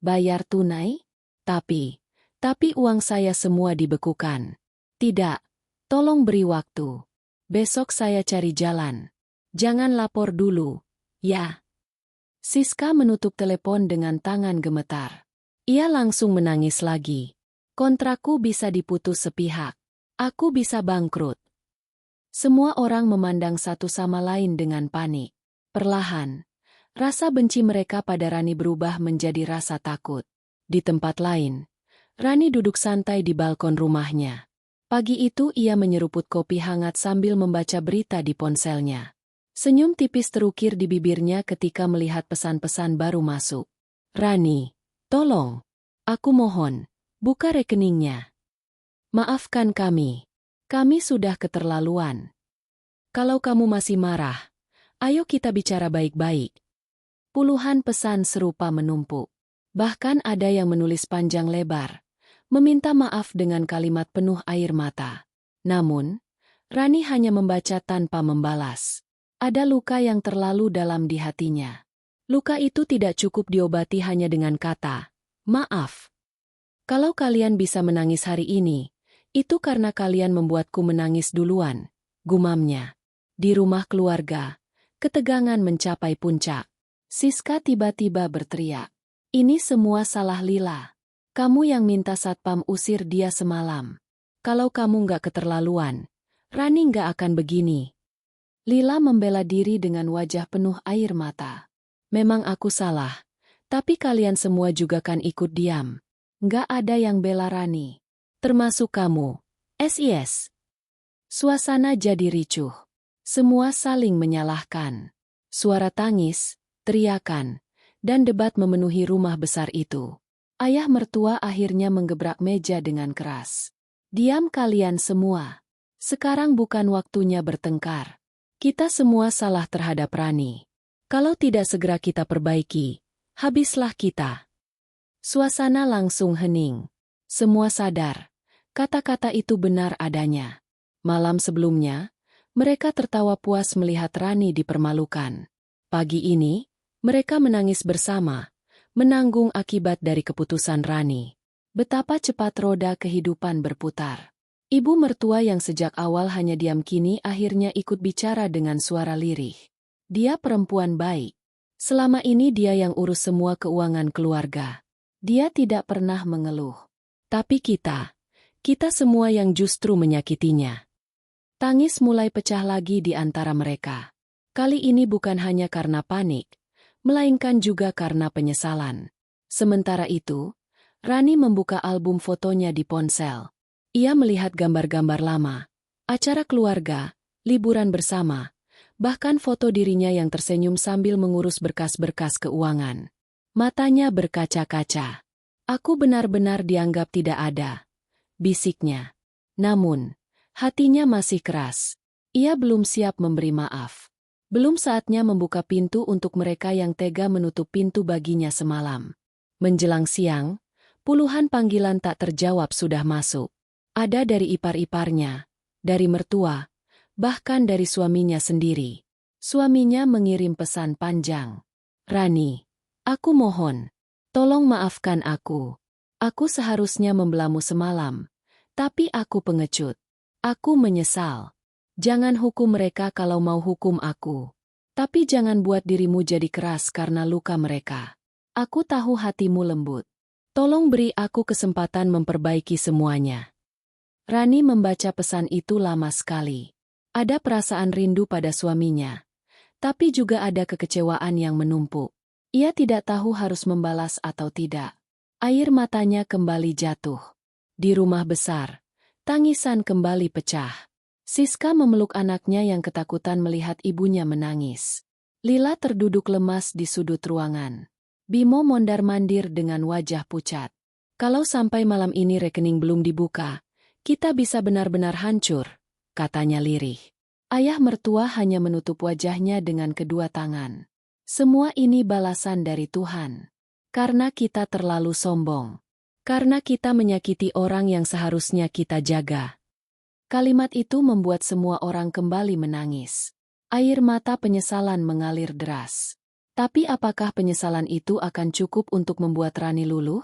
Bayar tunai? Tapi uang saya semua dibekukan. Tidak, tolong beri waktu. Besok saya cari jalan. Jangan lapor dulu, ya. Siska menutup telepon dengan tangan gemetar. Ia langsung menangis lagi. Kontrakku bisa diputus sepihak. Aku bisa bangkrut. Semua orang memandang satu sama lain dengan panik. Perlahan, rasa benci mereka pada Rani berubah menjadi rasa takut. Di tempat lain, Rani duduk santai di balkon rumahnya. Pagi itu ia menyeruput kopi hangat sambil membaca berita di ponselnya. Senyum tipis terukir di bibirnya ketika melihat pesan-pesan baru masuk. Rani, tolong. Aku mohon, buka rekeningnya. Maafkan kami. Kami sudah keterlaluan. Kalau kamu masih marah, ayo kita bicara baik-baik. Puluhan pesan serupa menumpuk. Bahkan ada yang menulis panjang lebar, meminta maaf dengan kalimat penuh air mata. Namun, Rani hanya membaca tanpa membalas. Ada luka yang terlalu dalam di hatinya. Luka itu tidak cukup diobati hanya dengan kata, "Maaf." Kalau kalian bisa menangis hari ini, itu karena kalian membuatku menangis duluan, gumamnya. Di rumah keluarga, ketegangan mencapai puncak. Siska tiba-tiba berteriak. Ini semua salah Lila. Kamu yang minta satpam usir dia semalam. Kalau kamu nggak keterlaluan, Rani nggak akan begini. Lila membela diri dengan wajah penuh air mata. Memang aku salah, tapi kalian semua juga kan ikut diam. Nggak ada yang bela Rani. Termasuk kamu. SIS. Suasana jadi ricuh. Semua saling menyalahkan. Suara tangis, teriakan, dan debat memenuhi rumah besar itu. Ayah mertua akhirnya menggebrak meja dengan keras. Diam kalian semua. Sekarang bukan waktunya bertengkar. Kita semua salah terhadap Rani. Kalau tidak segera kita perbaiki, habislah kita. Suasana langsung hening. Semua sadar. Kata-kata itu benar adanya. Malam sebelumnya, mereka tertawa puas melihat Rani dipermalukan. Pagi ini, mereka menangis bersama, menanggung akibat dari keputusan Rani. Betapa cepat roda kehidupan berputar. Ibu mertua yang sejak awal hanya diam kini akhirnya ikut bicara dengan suara lirih. Dia perempuan baik. Selama ini dia yang urus semua keuangan keluarga. Dia tidak pernah mengeluh. Tapi kita semua yang justru menyakitinya. Tangis mulai pecah lagi di antara mereka. Kali ini bukan hanya karena panik, melainkan juga karena penyesalan. Sementara itu, Rani membuka album fotonya di ponsel. Ia melihat gambar-gambar lama, acara keluarga, liburan bersama, bahkan foto dirinya yang tersenyum sambil mengurus berkas-berkas keuangan. Matanya berkaca-kaca. Aku benar-benar dianggap tidak ada, bisiknya. Namun, hatinya masih keras. Ia belum siap memberi maaf. Belum saatnya membuka pintu untuk mereka yang tega menutup pintu baginya semalam. Menjelang siang, puluhan panggilan tak terjawab sudah masuk. Ada dari ipar-iparnya, dari mertua, bahkan dari suaminya sendiri. Suaminya mengirim pesan panjang. Rani, aku mohon, tolong maafkan aku. Aku seharusnya membelamu semalam, tapi aku pengecut. Aku menyesal. Jangan hukum mereka kalau mau hukum aku. Tapi jangan buat dirimu jadi keras karena luka mereka. Aku tahu hatimu lembut. Tolong beri aku kesempatan memperbaiki semuanya. Rani membaca pesan itu lama sekali. Ada perasaan rindu pada suaminya. Tapi juga ada kekecewaan yang menumpuk. Ia tidak tahu harus membalas atau tidak. Air matanya kembali jatuh. Di rumah besar, tangisan kembali pecah. Siska memeluk anaknya yang ketakutan melihat ibunya menangis. Lila terduduk lemas di sudut ruangan. Bimo mondar-mandir dengan wajah pucat. Kalau sampai malam ini rekening belum dibuka, kita bisa benar-benar hancur, katanya lirih. Ayah mertua hanya menutup wajahnya dengan kedua tangan. Semua ini balasan dari Tuhan. Karena kita terlalu sombong. Karena kita menyakiti orang yang seharusnya kita jaga. Kalimat itu membuat semua orang kembali menangis. Air mata penyesalan mengalir deras. Tapi apakah penyesalan itu akan cukup untuk membuat Rani luluh?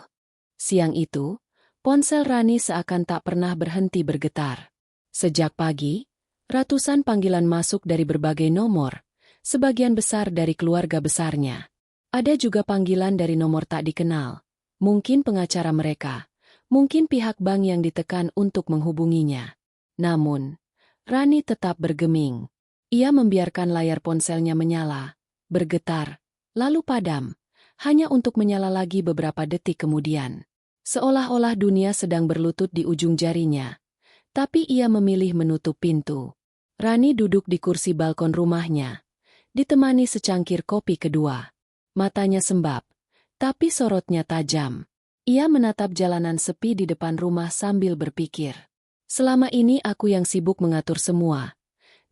Siang itu, ponsel Rani seakan tak pernah berhenti bergetar. Sejak pagi, ratusan panggilan masuk dari berbagai nomor, sebagian besar dari keluarga besarnya. Ada juga panggilan dari nomor tak dikenal, mungkin pengacara mereka, mungkin pihak bank yang ditekan untuk menghubunginya. Namun, Rani tetap bergeming. Ia membiarkan layar ponselnya menyala, bergetar, lalu padam, hanya untuk menyala lagi beberapa detik kemudian. Seolah-olah dunia sedang berlutut di ujung jarinya. Tapi ia memilih menutup pintu. Rani duduk di kursi balkon rumahnya, ditemani secangkir kopi kedua. Matanya sembab, tapi sorotnya tajam. Ia menatap jalanan sepi di depan rumah sambil berpikir. Selama ini aku yang sibuk mengatur semua.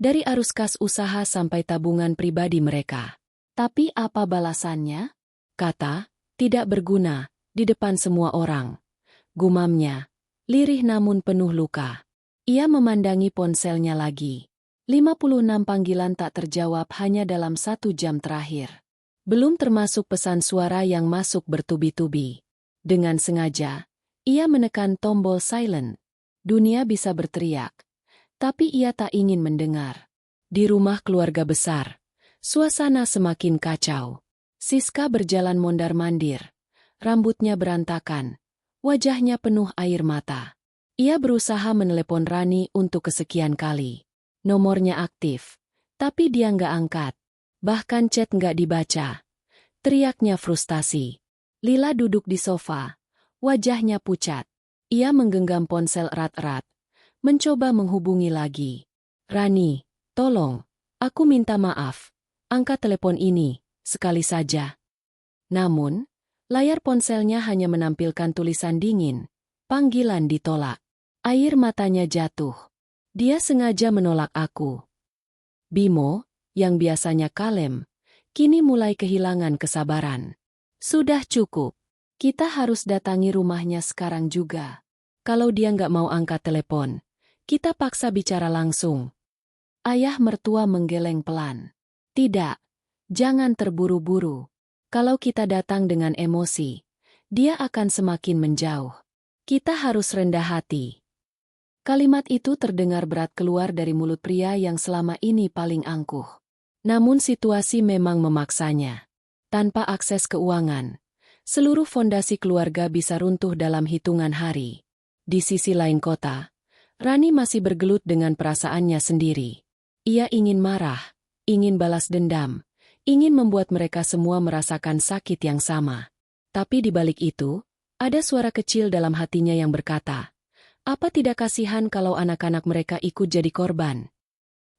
Dari arus kas usaha sampai tabungan pribadi mereka. Tapi apa balasannya? Kata, tidak berguna. Di depan semua orang. Gumamnya, lirih namun penuh luka. Ia memandangi ponselnya lagi. 56 panggilan tak terjawab hanya dalam 1 jam terakhir. Belum termasuk pesan suara yang masuk bertubi-tubi. Dengan sengaja, ia menekan tombol silent. Dunia bisa berteriak, tapi ia tak ingin mendengar. Di rumah keluarga besar, suasana semakin kacau. Siska berjalan mondar-mandir. Rambutnya berantakan, wajahnya penuh air mata. Ia berusaha menelepon Rani untuk kesekian kali. Nomornya aktif, tapi dia nggak angkat. Bahkan chat nggak dibaca. Teriaknya frustasi. Lila duduk di sofa, wajahnya pucat. Ia menggenggam ponsel erat-erat, mencoba menghubungi lagi. Rani, tolong, aku minta maaf. Angkat telepon ini, sekali saja. Namun, layar ponselnya hanya menampilkan tulisan dingin. Panggilan ditolak. Air matanya jatuh. Dia sengaja menolak aku. Bimo, yang biasanya kalem, kini mulai kehilangan kesabaran. Sudah cukup. Kita harus datangi rumahnya sekarang juga. Kalau dia nggak mau angkat telepon, kita paksa bicara langsung. Ayah mertua menggeleng pelan. Tidak, jangan terburu-buru. Kalau kita datang dengan emosi, dia akan semakin menjauh. Kita harus rendah hati. Kalimat itu terdengar berat keluar dari mulut pria yang selama ini paling angkuh. Namun situasi memang memaksanya. Tanpa akses keuangan, seluruh fondasi keluarga bisa runtuh dalam hitungan hari. Di sisi lain kota, Rani masih bergelut dengan perasaannya sendiri. Ia ingin marah, ingin balas dendam, ingin membuat mereka semua merasakan sakit yang sama. Tapi di balik itu, ada suara kecil dalam hatinya yang berkata, apa tidak kasihan kalau anak-anak mereka ikut jadi korban?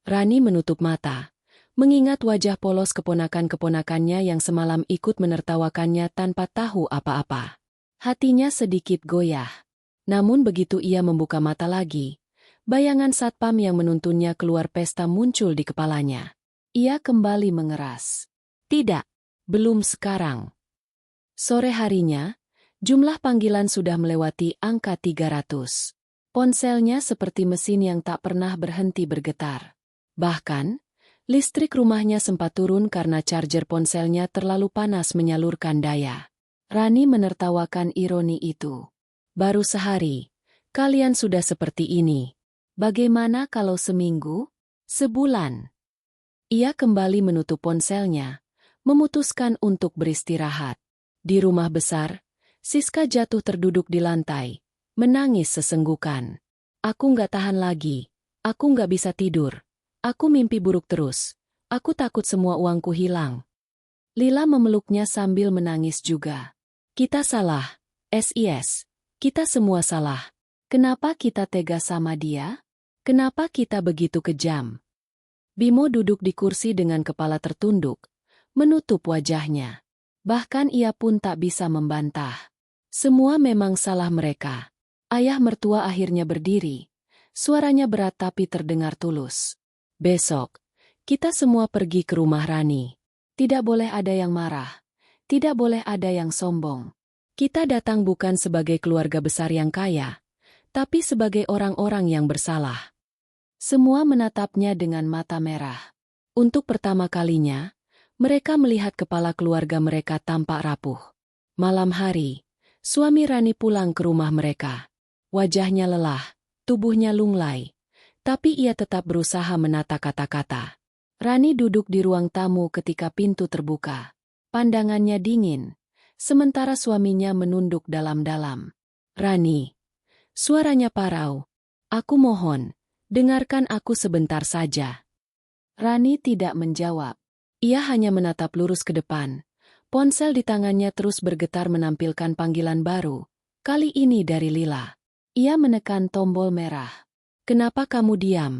Rani menutup mata, mengingat wajah polos keponakan-keponakannya yang semalam ikut menertawakannya tanpa tahu apa-apa. Hatinya sedikit goyah. Namun begitu ia membuka mata lagi, bayangan satpam yang menuntunnya keluar pesta muncul di kepalanya. Ia kembali mengeras. Tidak, belum sekarang. Sore harinya, jumlah panggilan sudah melewati angka 300. Ponselnya seperti mesin yang tak pernah berhenti bergetar. Bahkan, listrik rumahnya sempat turun karena charger ponselnya terlalu panas menyalurkan daya. Rani menertawakan ironi itu. Baru sehari, kalian sudah seperti ini. Bagaimana kalau seminggu? Sebulan? Ia kembali menutup ponselnya, memutuskan untuk beristirahat. Di rumah besar, Siska jatuh terduduk di lantai, menangis sesenggukan. Aku nggak tahan lagi, aku nggak bisa tidur, aku mimpi buruk terus, aku takut semua uangku hilang. Lila memeluknya sambil menangis juga. Kita salah, SIS, kita semua salah. Kenapa kita tega sama dia? Kenapa kita begitu kejam? Bimo duduk di kursi dengan kepala tertunduk, menutup wajahnya. Bahkan ia pun tak bisa membantah. Semua memang salah mereka. Ayah mertua akhirnya berdiri. Suaranya berat tapi terdengar tulus. Besok, kita semua pergi ke rumah Rani. Tidak boleh ada yang marah. Tidak boleh ada yang sombong. Kita datang bukan sebagai keluarga besar yang kaya, tapi sebagai orang-orang yang bersalah. Semua menatapnya dengan mata merah. Untuk pertama kalinya, mereka melihat kepala keluarga mereka tampak rapuh. Malam hari, suami Rani pulang ke rumah mereka. Wajahnya lelah, tubuhnya lunglai. Tapi ia tetap berusaha menata kata-kata. Rani duduk di ruang tamu ketika pintu terbuka. Pandangannya dingin, sementara suaminya menunduk dalam-dalam. Rani, suaranya parau. Aku mohon, dengarkan aku sebentar saja. Rani tidak menjawab. Ia hanya menatap lurus ke depan. Ponsel di tangannya terus bergetar menampilkan panggilan baru. Kali ini dari Lila. Ia menekan tombol merah. Kenapa kamu diam?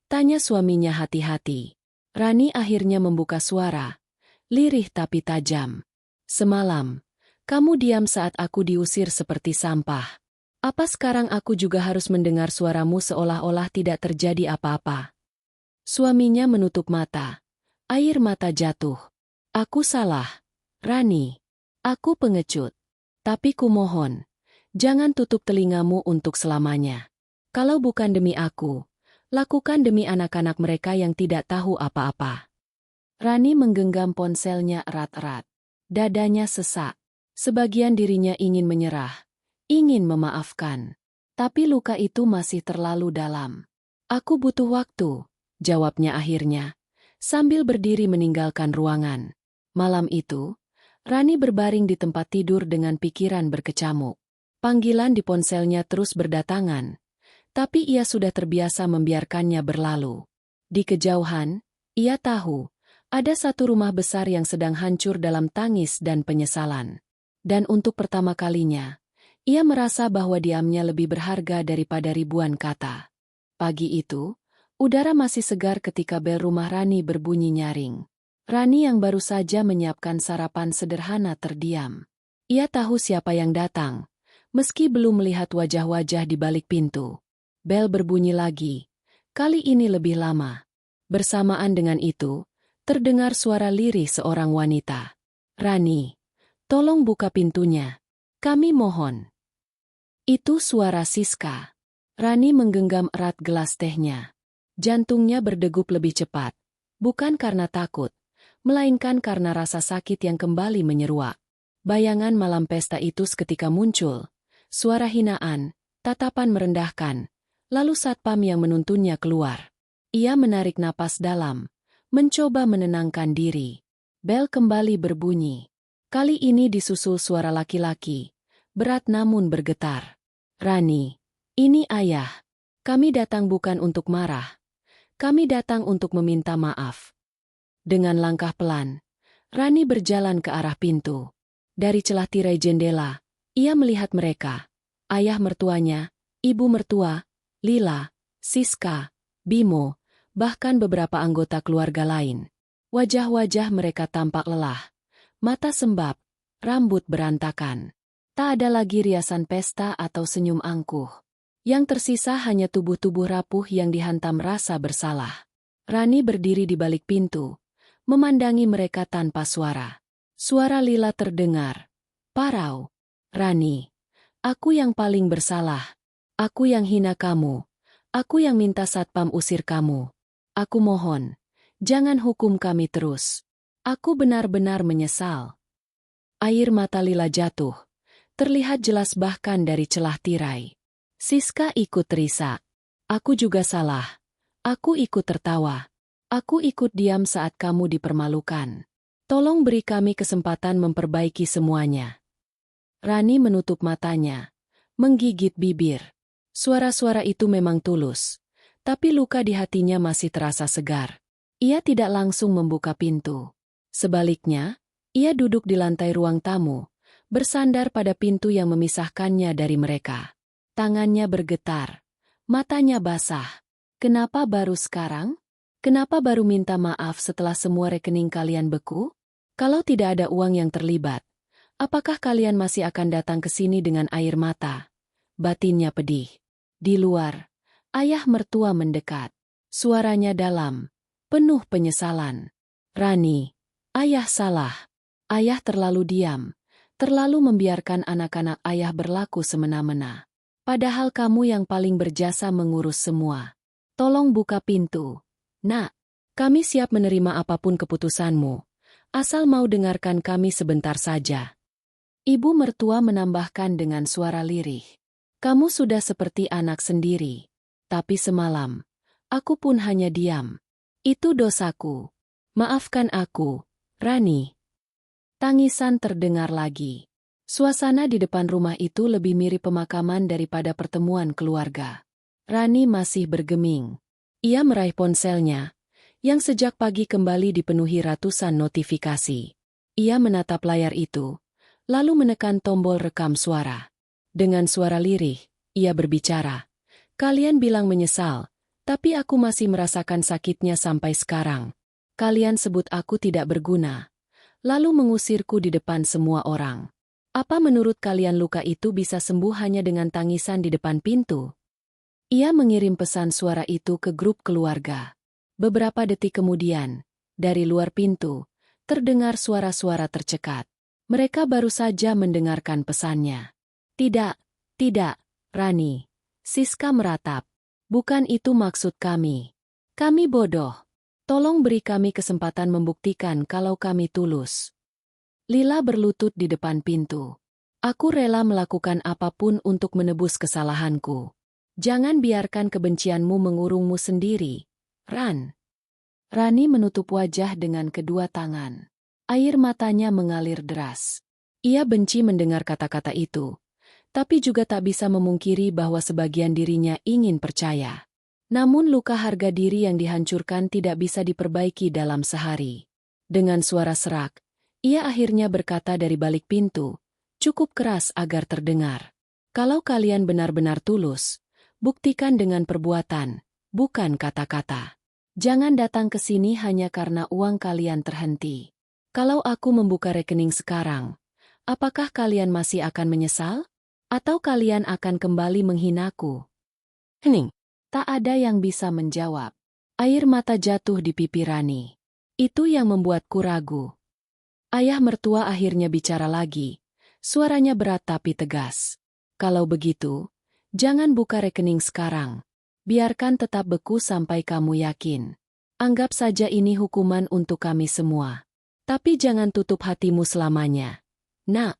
Tanya suaminya hati-hati. Rani akhirnya membuka suara. Lirih tapi tajam. Semalam, kamu diam saat aku diusir seperti sampah. Apa sekarang aku juga harus mendengar suaramu seolah-olah tidak terjadi apa-apa? Suaminya menutup mata. Air mata jatuh. Aku salah, Rani. Aku pengecut. Tapi kumohon, jangan tutup telingamu untuk selamanya. Kalau bukan demi aku, lakukan demi anak-anak mereka yang tidak tahu apa-apa. Rani menggenggam ponselnya erat-erat. Dadanya sesak. Sebagian dirinya ingin menyerah, ingin memaafkan. Tapi luka itu masih terlalu dalam. Aku butuh waktu, jawabnya akhirnya, sambil berdiri meninggalkan ruangan. Malam itu, Rani berbaring di tempat tidur dengan pikiran berkecamuk. Panggilan di ponselnya terus berdatangan, tapi ia sudah terbiasa membiarkannya berlalu. Di kejauhan, ia tahu, ada satu rumah besar yang sedang hancur dalam tangis dan penyesalan. Dan untuk pertama kalinya, ia merasa bahwa diamnya lebih berharga daripada ribuan kata. Pagi itu, udara masih segar ketika bel rumah Rani berbunyi nyaring. Rani yang baru saja menyiapkan sarapan sederhana terdiam. Ia tahu siapa yang datang, meski belum melihat wajah-wajah di balik pintu. Bel berbunyi lagi, kali ini lebih lama. Bersamaan dengan itu, terdengar suara lirih seorang wanita. "Rani, tolong buka pintunya. Kami mohon." Itu suara Siska. Rani menggenggam erat gelas tehnya. Jantungnya berdegup lebih cepat, bukan karena takut, melainkan karena rasa sakit yang kembali menyeruak. Bayangan malam pesta itu seketika muncul, suara hinaan, tatapan merendahkan, lalu satpam yang menuntunnya keluar. Ia menarik napas dalam, mencoba menenangkan diri. Bel kembali berbunyi. Kali ini disusul suara laki-laki, berat namun bergetar. "Rani, ini ayah. Kami datang bukan untuk marah. Kami datang untuk meminta maaf." Dengan langkah pelan, Rani berjalan ke arah pintu. Dari celah tirai jendela, ia melihat mereka. Ayah mertuanya, ibu mertua, Lila, Siska, Bimo, bahkan beberapa anggota keluarga lain. Wajah-wajah mereka tampak lelah. Mata sembab, rambut berantakan. Tak ada lagi riasan pesta atau senyum angkuh. Yang tersisa hanya tubuh-tubuh rapuh yang dihantam rasa bersalah. Rani berdiri di balik pintu, memandangi mereka tanpa suara. Suara Lila terdengar. "Parau. Rani, aku yang paling bersalah. Aku yang hina kamu. Aku yang minta satpam usir kamu. Aku mohon, jangan hukum kami terus. Aku benar-benar menyesal." Air mata Lila jatuh. Terlihat jelas bahkan dari celah tirai. Siska ikut terisak. "Aku juga salah. Aku ikut tertawa. Aku ikut diam saat kamu dipermalukan. Tolong beri kami kesempatan memperbaiki semuanya." Rani menutup matanya, menggigit bibir. Suara-suara itu memang tulus, tapi luka di hatinya masih terasa segar. Ia tidak langsung membuka pintu. Sebaliknya, ia duduk di lantai ruang tamu, bersandar pada pintu yang memisahkannya dari mereka. Tangannya bergetar, matanya basah. "Kenapa baru sekarang? Kenapa baru minta maaf setelah semua rekening kalian beku? Kalau tidak ada uang yang terlibat, apakah kalian masih akan datang ke sini dengan air mata?" Batinnya pedih. Di luar, ayah mertua mendekat. Suaranya dalam, penuh penyesalan. "Rani, ayah salah. Ayah terlalu diam. Terlalu membiarkan anak-anak ayah berlaku semena-mena. Padahal kamu yang paling berjasa mengurus semua. Tolong buka pintu. Nak, kami siap menerima apapun keputusanmu. Asal mau dengarkan kami sebentar saja." Ibu mertua menambahkan dengan suara lirih. "Kamu sudah seperti anak sendiri. Tapi semalam, aku pun hanya diam. Itu dosaku. Maafkan aku, Rani." Tangisan terdengar lagi. Suasana di depan rumah itu lebih mirip pemakaman daripada pertemuan keluarga. Rani masih bergeming. Ia meraih ponselnya, yang sejak pagi kembali dipenuhi ratusan notifikasi. Ia menatap layar itu, lalu menekan tombol rekam suara. Dengan suara lirih, ia berbicara. "Kalian bilang menyesal, tapi aku masih merasakan sakitnya sampai sekarang. Kalian sebut aku tidak berguna, lalu mengusirku di depan semua orang. Apa menurut kalian luka itu bisa sembuh hanya dengan tangisan di depan pintu?" Ia mengirim pesan suara itu ke grup keluarga. Beberapa detik kemudian, dari luar pintu, terdengar suara-suara tercekat. Mereka baru saja mendengarkan pesannya. "Tidak, tidak, Rani. Siska meratap. Bukan itu maksud kami. Kami bodoh. Tolong beri kami kesempatan membuktikan kalau kami tulus. Lila berlutut di depan pintu. Aku rela melakukan apapun untuk menebus kesalahanku. Jangan biarkan kebencianmu mengurungmu sendiri, Ran. Rani menutup wajah dengan kedua tangan. Air matanya mengalir deras. Ia benci mendengar kata-kata itu, tapi juga tak bisa memungkiri bahwa sebagian dirinya ingin percaya. Namun luka harga diri yang dihancurkan tidak bisa diperbaiki dalam sehari. Dengan suara serak, ia akhirnya berkata dari balik pintu, cukup keras agar terdengar. Kalau kalian benar-benar tulus, buktikan dengan perbuatan, bukan kata-kata. Jangan datang ke sini hanya karena uang kalian terhenti. Kalau aku membuka rekening sekarang, apakah kalian masih akan menyesal? Atau kalian akan kembali menghinaku? Hening. Tak ada yang bisa menjawab. Air mata jatuh di pipi Rani. Itu yang membuatku ragu. Ayah mertua akhirnya bicara lagi. Suaranya berat tapi tegas. Kalau begitu, jangan buka rekening sekarang. Biarkan tetap beku sampai kamu yakin. Anggap saja ini hukuman untuk kami semua. Tapi jangan tutup hatimu selamanya. Nak.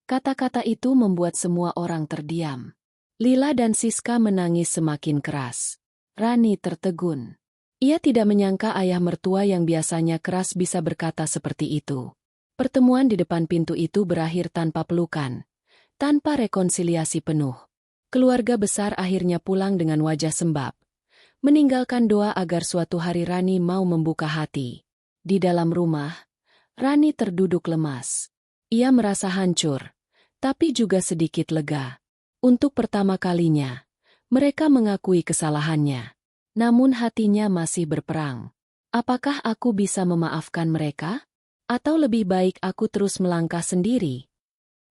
Kata-kata itu membuat semua orang terdiam. Lila dan Siska menangis semakin keras. Rani tertegun. Ia tidak menyangka ayah mertua yang biasanya keras bisa berkata seperti itu. Pertemuan di depan pintu itu berakhir tanpa pelukan, tanpa rekonsiliasi penuh. Keluarga besar akhirnya pulang dengan wajah sembab, meninggalkan doa agar suatu hari Rani mau membuka hati. Di dalam rumah, Rani terduduk lemas. Ia merasa hancur, tapi juga sedikit lega. Untuk pertama kalinya, mereka mengakui kesalahannya. Namun hatinya masih berperang. Apakah aku bisa memaafkan mereka? Atau lebih baik aku terus melangkah sendiri?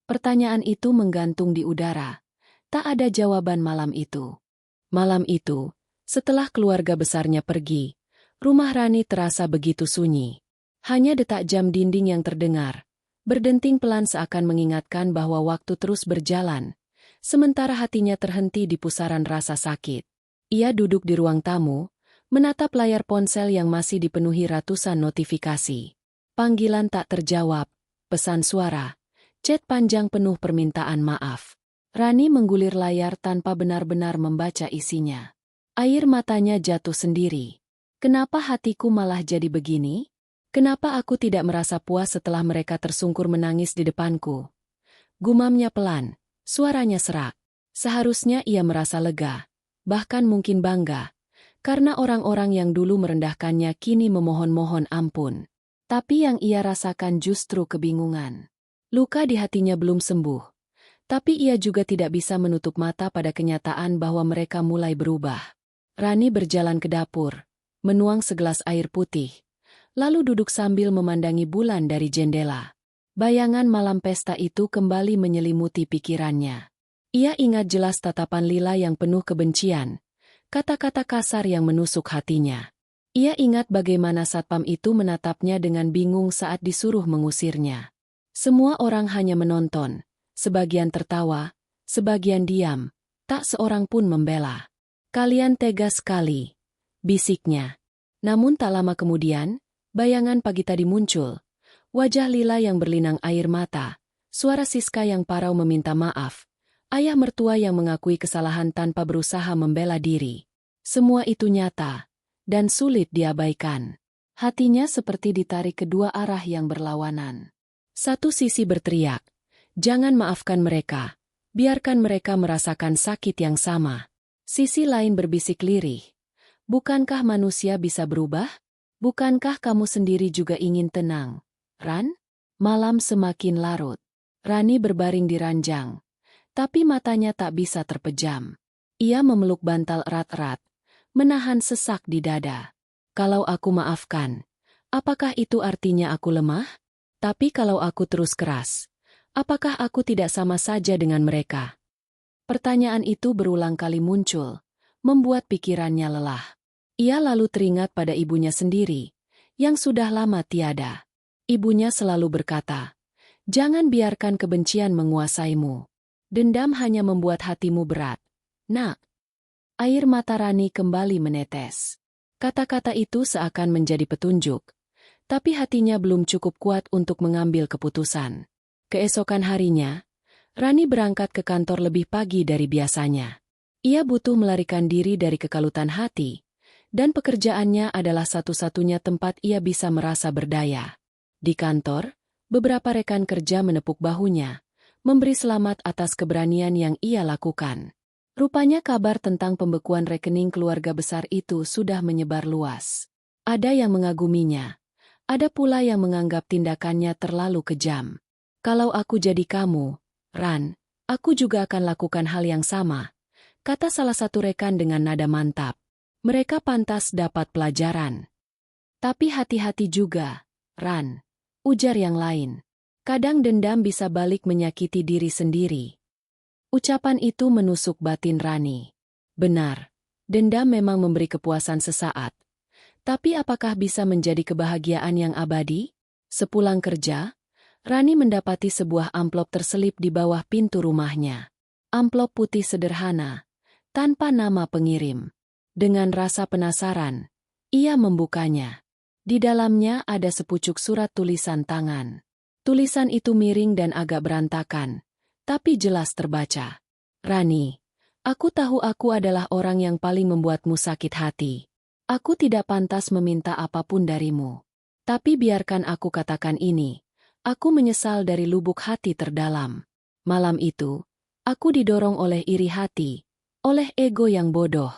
Pertanyaan itu menggantung di udara. Tak ada jawaban malam itu. Malam itu, setelah keluarga besarnya pergi, rumah Rani terasa begitu sunyi. Hanya detak jam dinding yang terdengar, berdenting pelan seakan mengingatkan bahwa waktu terus berjalan. Sementara hatinya terhenti di pusaran rasa sakit. Ia duduk di ruang tamu, menatap layar ponsel yang masih dipenuhi ratusan notifikasi. Panggilan tak terjawab, pesan suara, chat panjang penuh permintaan maaf. Rani menggulir layar tanpa benar-benar membaca isinya. Air matanya jatuh sendiri. Kenapa hatiku malah jadi begini? Kenapa aku tidak merasa puas setelah mereka tersungkur menangis di depanku? Gumamnya pelan. Suaranya serak. Seharusnya ia merasa lega, bahkan mungkin bangga, karena orang-orang yang dulu merendahkannya kini memohon-mohon ampun. Tapi yang ia rasakan justru kebingungan. Luka di hatinya belum sembuh, tapi ia juga tidak bisa menutup mata pada kenyataan bahwa mereka mulai berubah. Rani berjalan ke dapur, menuang segelas air putih, lalu duduk sambil memandangi bulan dari jendela. Bayangan malam pesta itu kembali menyelimuti pikirannya. Ia ingat jelas tatapan Lila yang penuh kebencian, kata-kata kasar yang menusuk hatinya. Ia ingat bagaimana satpam itu menatapnya dengan bingung saat disuruh mengusirnya. Semua orang hanya menonton, sebagian tertawa, sebagian diam, tak seorang pun membela. Kalian tega sekali, bisiknya. Namun tak lama kemudian, bayangan pagi tadi muncul. Wajah Lila yang berlinang air mata, suara Siska yang parau meminta maaf, ayah mertua yang mengakui kesalahan tanpa berusaha membela diri. Semua itu nyata, dan sulit diabaikan. Hatinya seperti ditarik kedua arah yang berlawanan. Satu sisi berteriak, jangan maafkan mereka, biarkan mereka merasakan sakit yang sama. Sisi lain berbisik lirih, bukankah manusia bisa berubah? Bukankah kamu sendiri juga ingin tenang? Ran? Malam semakin larut. Rani berbaring di ranjang, tapi matanya tak bisa terpejam. Ia memeluk bantal erat-erat, menahan sesak di dada. Kalau aku maafkan, apakah itu artinya aku lemah? Tapi kalau aku terus keras, apakah aku tidak sama saja dengan mereka? Pertanyaan itu berulang kali muncul, membuat pikirannya lelah. Ia lalu teringat pada ibunya sendiri, yang sudah lama tiada. Ibunya selalu berkata, jangan biarkan kebencian menguasaimu. Dendam hanya membuat hatimu berat. Nak. Air mata Rani kembali menetes. Kata-kata itu seakan menjadi petunjuk. Tapi hatinya belum cukup kuat untuk mengambil keputusan. Keesokan harinya, Rani berangkat ke kantor lebih pagi dari biasanya. Ia butuh melarikan diri dari kekalutan hati, dan pekerjaannya adalah satu-satunya tempat ia bisa merasa berdaya. Di kantor, beberapa rekan kerja menepuk bahunya, memberi selamat atas keberanian yang ia lakukan. Rupanya kabar tentang pembekuan rekening keluarga besar itu sudah menyebar luas. Ada yang mengaguminya, ada pula yang menganggap tindakannya terlalu kejam. Kalau aku jadi kamu, Ran, aku juga akan lakukan hal yang sama, kata salah satu rekan dengan nada mantap. Mereka pantas dapat pelajaran. Tapi hati-hati juga, Ran, ujar yang lain. Kadang dendam bisa balik menyakiti diri sendiri. Ucapan itu menusuk batin Rani. Benar, dendam memang memberi kepuasan sesaat. Tapi apakah bisa menjadi kebahagiaan yang abadi? Sepulang kerja, Rani mendapati sebuah amplop terselip di bawah pintu rumahnya. Amplop putih sederhana, tanpa nama pengirim. Dengan rasa penasaran, ia membukanya. Di dalamnya ada sepucuk surat tulisan tangan. Tulisan itu miring dan agak berantakan, tapi jelas terbaca. Rani, aku tahu aku adalah orang yang paling membuatmu sakit hati. Aku tidak pantas meminta apapun darimu. Tapi biarkan aku katakan ini, aku menyesal dari lubuk hati terdalam. Malam itu, aku didorong oleh iri hati, oleh ego yang bodoh.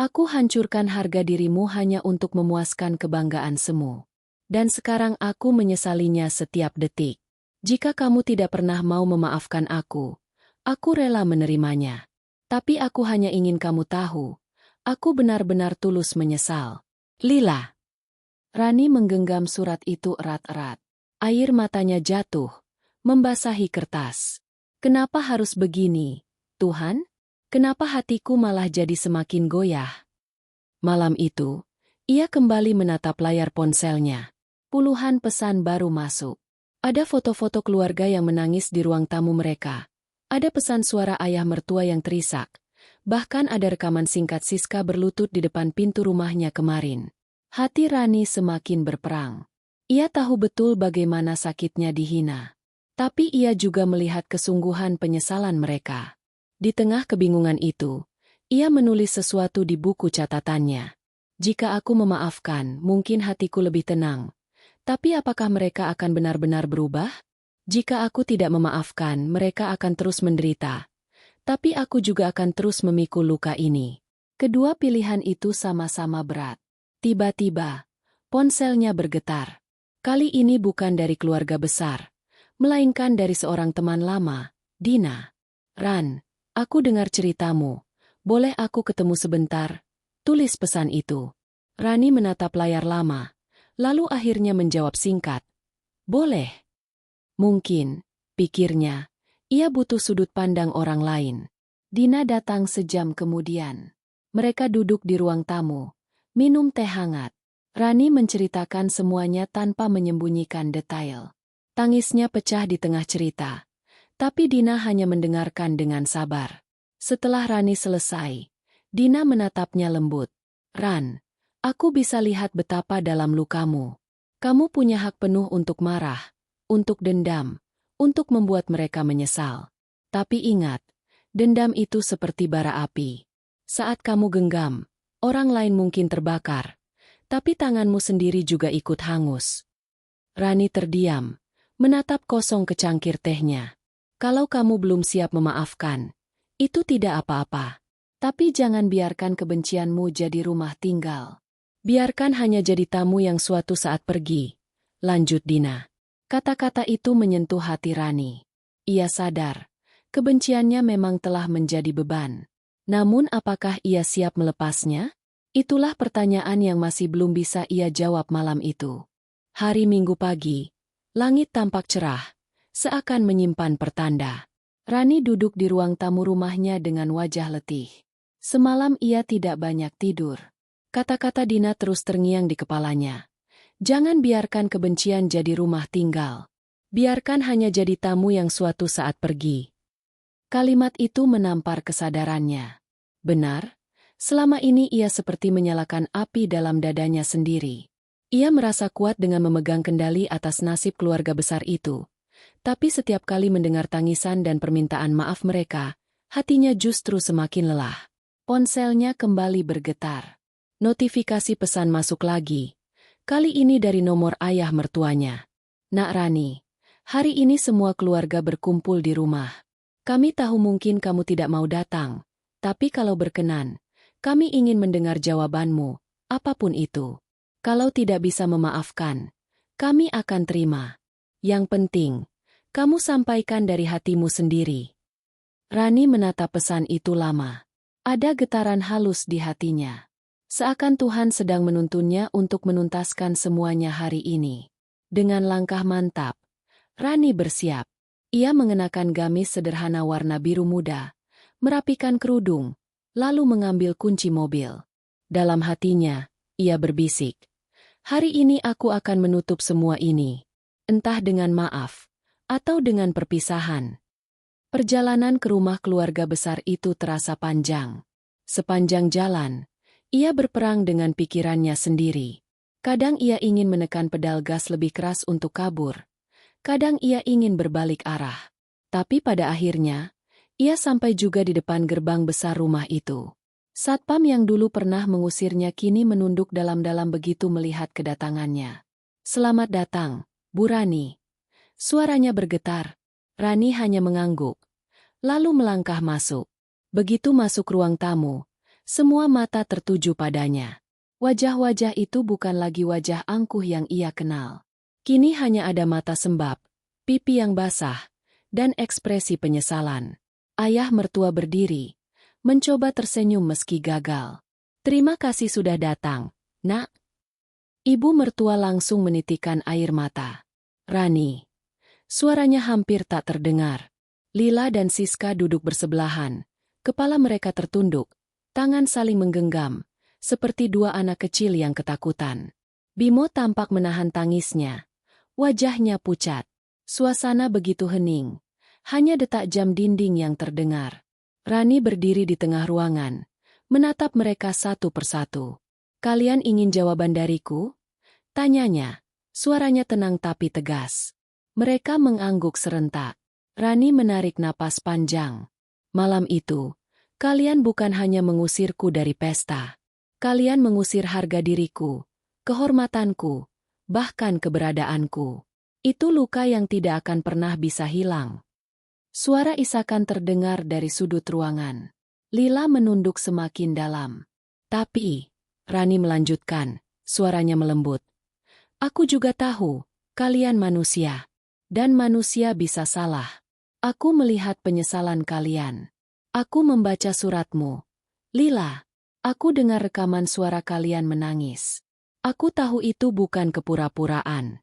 Aku hancurkan harga dirimu hanya untuk memuaskan kebanggaan semu. Dan sekarang aku menyesalinya setiap detik. Jika kamu tidak pernah mau memaafkan aku rela menerimanya. Tapi aku hanya ingin kamu tahu, aku benar-benar tulus menyesal. Lila. Rani menggenggam surat itu erat-erat. Air matanya jatuh, membasahi kertas. Kenapa harus begini, Tuhan? Kenapa hatiku malah jadi semakin goyah? Malam itu, ia kembali menatap layar ponselnya. Puluhan pesan baru masuk. Ada foto-foto keluarga yang menangis di ruang tamu mereka. Ada pesan suara ayah mertua yang terisak. Bahkan ada rekaman singkat Siska berlutut di depan pintu rumahnya kemarin. Hati Rani semakin berperang. Ia tahu betul bagaimana sakitnya dihina. Tapi ia juga melihat kesungguhan penyesalan mereka. Di tengah kebingungan itu, ia menulis sesuatu di buku catatannya. Jika aku memaafkan, mungkin hatiku lebih tenang. Tapi apakah mereka akan benar-benar berubah? Jika aku tidak memaafkan, mereka akan terus menderita. Tapi aku juga akan terus memikul luka ini. Kedua pilihan itu sama-sama berat. Tiba-tiba, ponselnya bergetar. Kali ini bukan dari keluarga besar, melainkan dari seorang teman lama, Dina. Ran, aku dengar ceritamu. Boleh aku ketemu sebentar? Tulis pesan itu. Rani menatap layar lama. Lalu akhirnya menjawab singkat. Boleh. Mungkin, pikirnya, ia butuh sudut pandang orang lain. Dina datang sejam kemudian. Mereka duduk di ruang tamu, minum teh hangat. Rani menceritakan semuanya tanpa menyembunyikan detail. Tangisnya pecah di tengah cerita. Tapi Dina hanya mendengarkan dengan sabar. Setelah Rani selesai, Dina menatapnya lembut. Ran, aku bisa lihat betapa dalam lukamu. Kamu punya hak penuh untuk marah, untuk dendam, untuk membuat mereka menyesal. Tapi ingat, dendam itu seperti bara api. Saat kamu genggam, orang lain mungkin terbakar, tapi tanganmu sendiri juga ikut hangus. Rani terdiam, menatap kosong ke cangkir tehnya. Kalau kamu belum siap memaafkan, itu tidak apa-apa. Tapi jangan biarkan kebencianmu jadi rumah tinggal. Biarkan hanya jadi tamu yang suatu saat pergi. Lanjut Dina. Kata-kata itu menyentuh hati Rani. Ia sadar, kebenciannya memang telah menjadi beban. Namun apakah ia siap melepasnya? Itulah pertanyaan yang masih belum bisa ia jawab malam itu. Hari Minggu pagi, langit tampak cerah, seakan menyimpan pertanda. Rani duduk di ruang tamu rumahnya dengan wajah letih. Semalam ia tidak banyak tidur. Kata-kata Dina terus terngiang di kepalanya. Jangan biarkan kebencian jadi rumah tinggal. Biarkan hanya jadi tamu yang suatu saat pergi. Kalimat itu menampar kesadarannya. Benar, selama ini ia seperti menyalakan api dalam dadanya sendiri. Ia merasa kuat dengan memegang kendali atas nasib keluarga besar itu. Tapi setiap kali mendengar tangisan dan permintaan maaf mereka, hatinya justru semakin lelah. Ponselnya kembali bergetar. Notifikasi pesan masuk lagi. Kali ini dari nomor ayah mertuanya. "Nak Rani, hari ini semua keluarga berkumpul di rumah. Kami tahu mungkin kamu tidak mau datang, tapi kalau berkenan, kami ingin mendengar jawabanmu, apapun itu. Kalau tidak bisa memaafkan, kami akan terima. Yang penting, kamu sampaikan dari hatimu sendiri." Rani menatap pesan itu lama. Ada getaran halus di hatinya. Seakan Tuhan sedang menuntunnya untuk menuntaskan semuanya hari ini. Dengan langkah mantap, Rani bersiap. Ia mengenakan gamis sederhana warna biru muda, merapikan kerudung, lalu mengambil kunci mobil. Dalam hatinya, ia berbisik, "Hari ini aku akan menutup semua ini. Entah dengan maaf, atau dengan perpisahan." Perjalanan ke rumah keluarga besar itu terasa panjang. Sepanjang jalan, ia berperang dengan pikirannya sendiri. Kadang ia ingin menekan pedal gas lebih keras untuk kabur. Kadang ia ingin berbalik arah. Tapi pada akhirnya, ia sampai juga di depan gerbang besar rumah itu. Satpam yang dulu pernah mengusirnya kini menunduk dalam-dalam begitu melihat kedatangannya. "Selamat datang, Bu Rani." Suaranya bergetar. Rani hanya mengangguk, lalu melangkah masuk. Begitu masuk ruang tamu, semua mata tertuju padanya. Wajah-wajah itu bukan lagi wajah angkuh yang ia kenal. Kini hanya ada mata sembab, pipi yang basah, dan ekspresi penyesalan. Ayah mertua berdiri, mencoba tersenyum meski gagal. "Terima kasih sudah datang, Nak." Ibu mertua langsung menitikkan air mata. "Rani." Suaranya hampir tak terdengar. Lila dan Siska duduk bersebelahan. Kepala mereka tertunduk, tangan saling menggenggam, seperti dua anak kecil yang ketakutan. Bimo tampak menahan tangisnya. Wajahnya pucat. Suasana begitu hening. Hanya detak jam dinding yang terdengar. Rani berdiri di tengah ruangan, menatap mereka satu persatu. "Kalian ingin jawaban dariku?" tanyanya. Suaranya tenang tapi tegas. Mereka mengangguk serentak. Rani menarik napas panjang. "Malam itu, kalian bukan hanya mengusirku dari pesta. Kalian mengusir harga diriku, kehormatanku, bahkan keberadaanku. Itu luka yang tidak akan pernah bisa hilang." Suara isakan terdengar dari sudut ruangan. Lila menunduk semakin dalam. "Tapi," Rani melanjutkan, suaranya melembut, "aku juga tahu, kalian manusia. Dan manusia bisa salah. Aku melihat penyesalan kalian. Aku membaca suratmu. Lila, aku dengar rekaman suara kalian menangis. Aku tahu itu bukan kepura-puraan."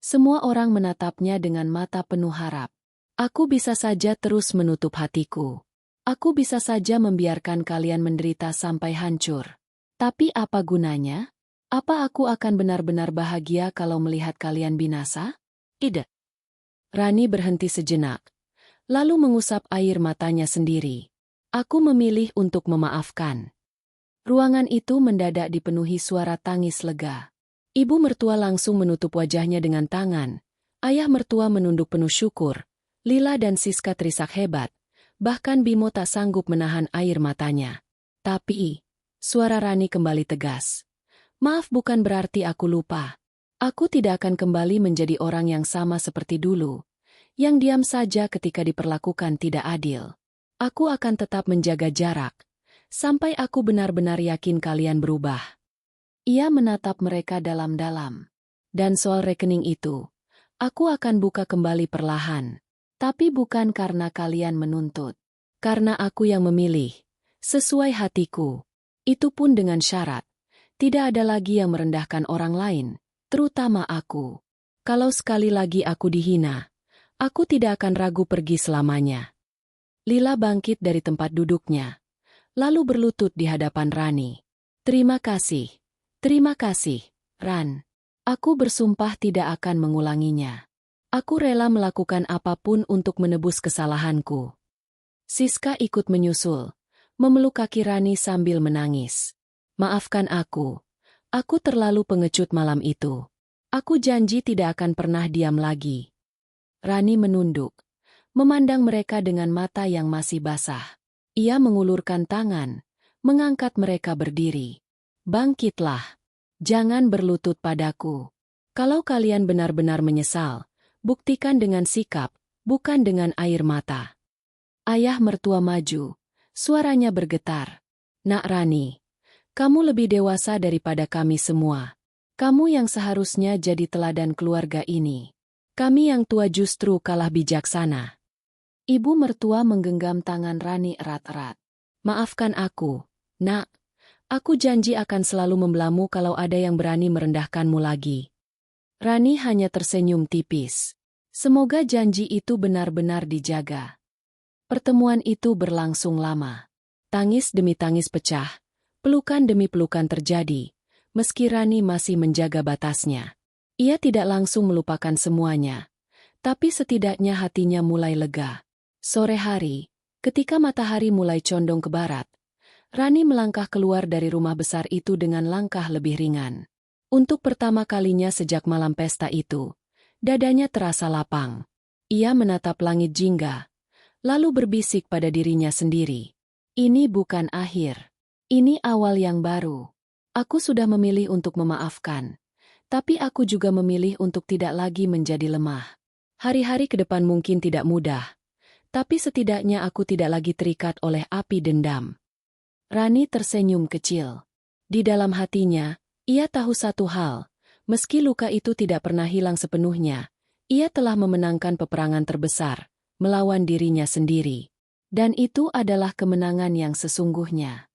Semua orang menatapnya dengan mata penuh harap. "Aku bisa saja terus menutup hatiku. Aku bisa saja membiarkan kalian menderita sampai hancur. Tapi apa gunanya? Apa aku akan benar-benar bahagia kalau melihat kalian binasa? Tidak." Rani berhenti sejenak, lalu mengusap air matanya sendiri. "Aku memilih untuk memaafkan." Ruangan itu mendadak dipenuhi suara tangis lega. Ibu mertua langsung menutup wajahnya dengan tangan. Ayah mertua menunduk penuh syukur. Lila dan Siska terisak hebat. Bahkan Bimo tak sanggup menahan air matanya. Tapi, suara Rani kembali tegas. "Maaf bukan berarti aku lupa. Aku tidak akan kembali menjadi orang yang sama seperti dulu, yang diam saja ketika diperlakukan tidak adil. Aku akan tetap menjaga jarak, sampai aku benar-benar yakin kalian berubah." Ia menatap mereka dalam-dalam. "Dan soal rekening itu, aku akan buka kembali perlahan. Tapi bukan karena kalian menuntut. Karena aku yang memilih, sesuai hatiku. Itu pun dengan syarat. Tidak ada lagi yang merendahkan orang lain, terutama aku. Kalau sekali lagi aku dihina, aku tidak akan ragu pergi selamanya." Lila bangkit dari tempat duduknya, lalu berlutut di hadapan Rani. Terima kasih, Ran. Aku bersumpah tidak akan mengulanginya. Aku rela melakukan apapun untuk menebus kesalahanku." Siska ikut menyusul, memeluk kaki Rani sambil menangis. Maafkan aku terlalu pengecut malam itu. Aku janji tidak akan pernah diam lagi. Rani menunduk, memandang mereka dengan mata yang masih basah. Ia mengulurkan tangan, mengangkat mereka berdiri. Bangkitlah. Jangan berlutut padaku. Kalau kalian benar-benar menyesal, buktikan dengan sikap, bukan dengan air mata. Ayah mertua maju, suaranya bergetar. Nak Rani, kamu lebih dewasa daripada kami semua. Kamu yang seharusnya jadi teladan keluarga ini. Kami yang tua justru kalah bijaksana. Ibu mertua menggenggam tangan Rani erat-erat. Maafkan aku, Nak. Aku janji akan selalu membelamu kalau ada yang berani merendahkanmu lagi. Rani hanya tersenyum tipis. Semoga janji itu benar-benar dijaga. Pertemuan itu berlangsung lama. Tangis demi tangis pecah, pelukan demi pelukan terjadi, meski Rani masih menjaga batasnya. Ia tidak langsung melupakan semuanya, tapi setidaknya hatinya mulai lega. Sore hari, ketika matahari mulai condong ke barat, Rani melangkah keluar dari rumah besar itu dengan langkah lebih ringan. Untuk pertama kalinya sejak malam pesta itu, dadanya terasa lapang. Ia menatap langit jingga, lalu berbisik pada dirinya sendiri. Ini bukan akhir. Ini awal yang baru. Aku sudah memilih untuk memaafkan, tapi aku juga memilih untuk tidak lagi menjadi lemah. Hari-hari ke depan mungkin tidak mudah, tapi setidaknya aku tidak lagi terikat oleh api dendam. Rani tersenyum kecil. Di dalam hatinya, ia tahu satu hal, meski luka itu tidak pernah hilang sepenuhnya, ia telah memenangkan peperangan terbesar, melawan dirinya sendiri. Dan itu adalah kemenangan yang sesungguhnya.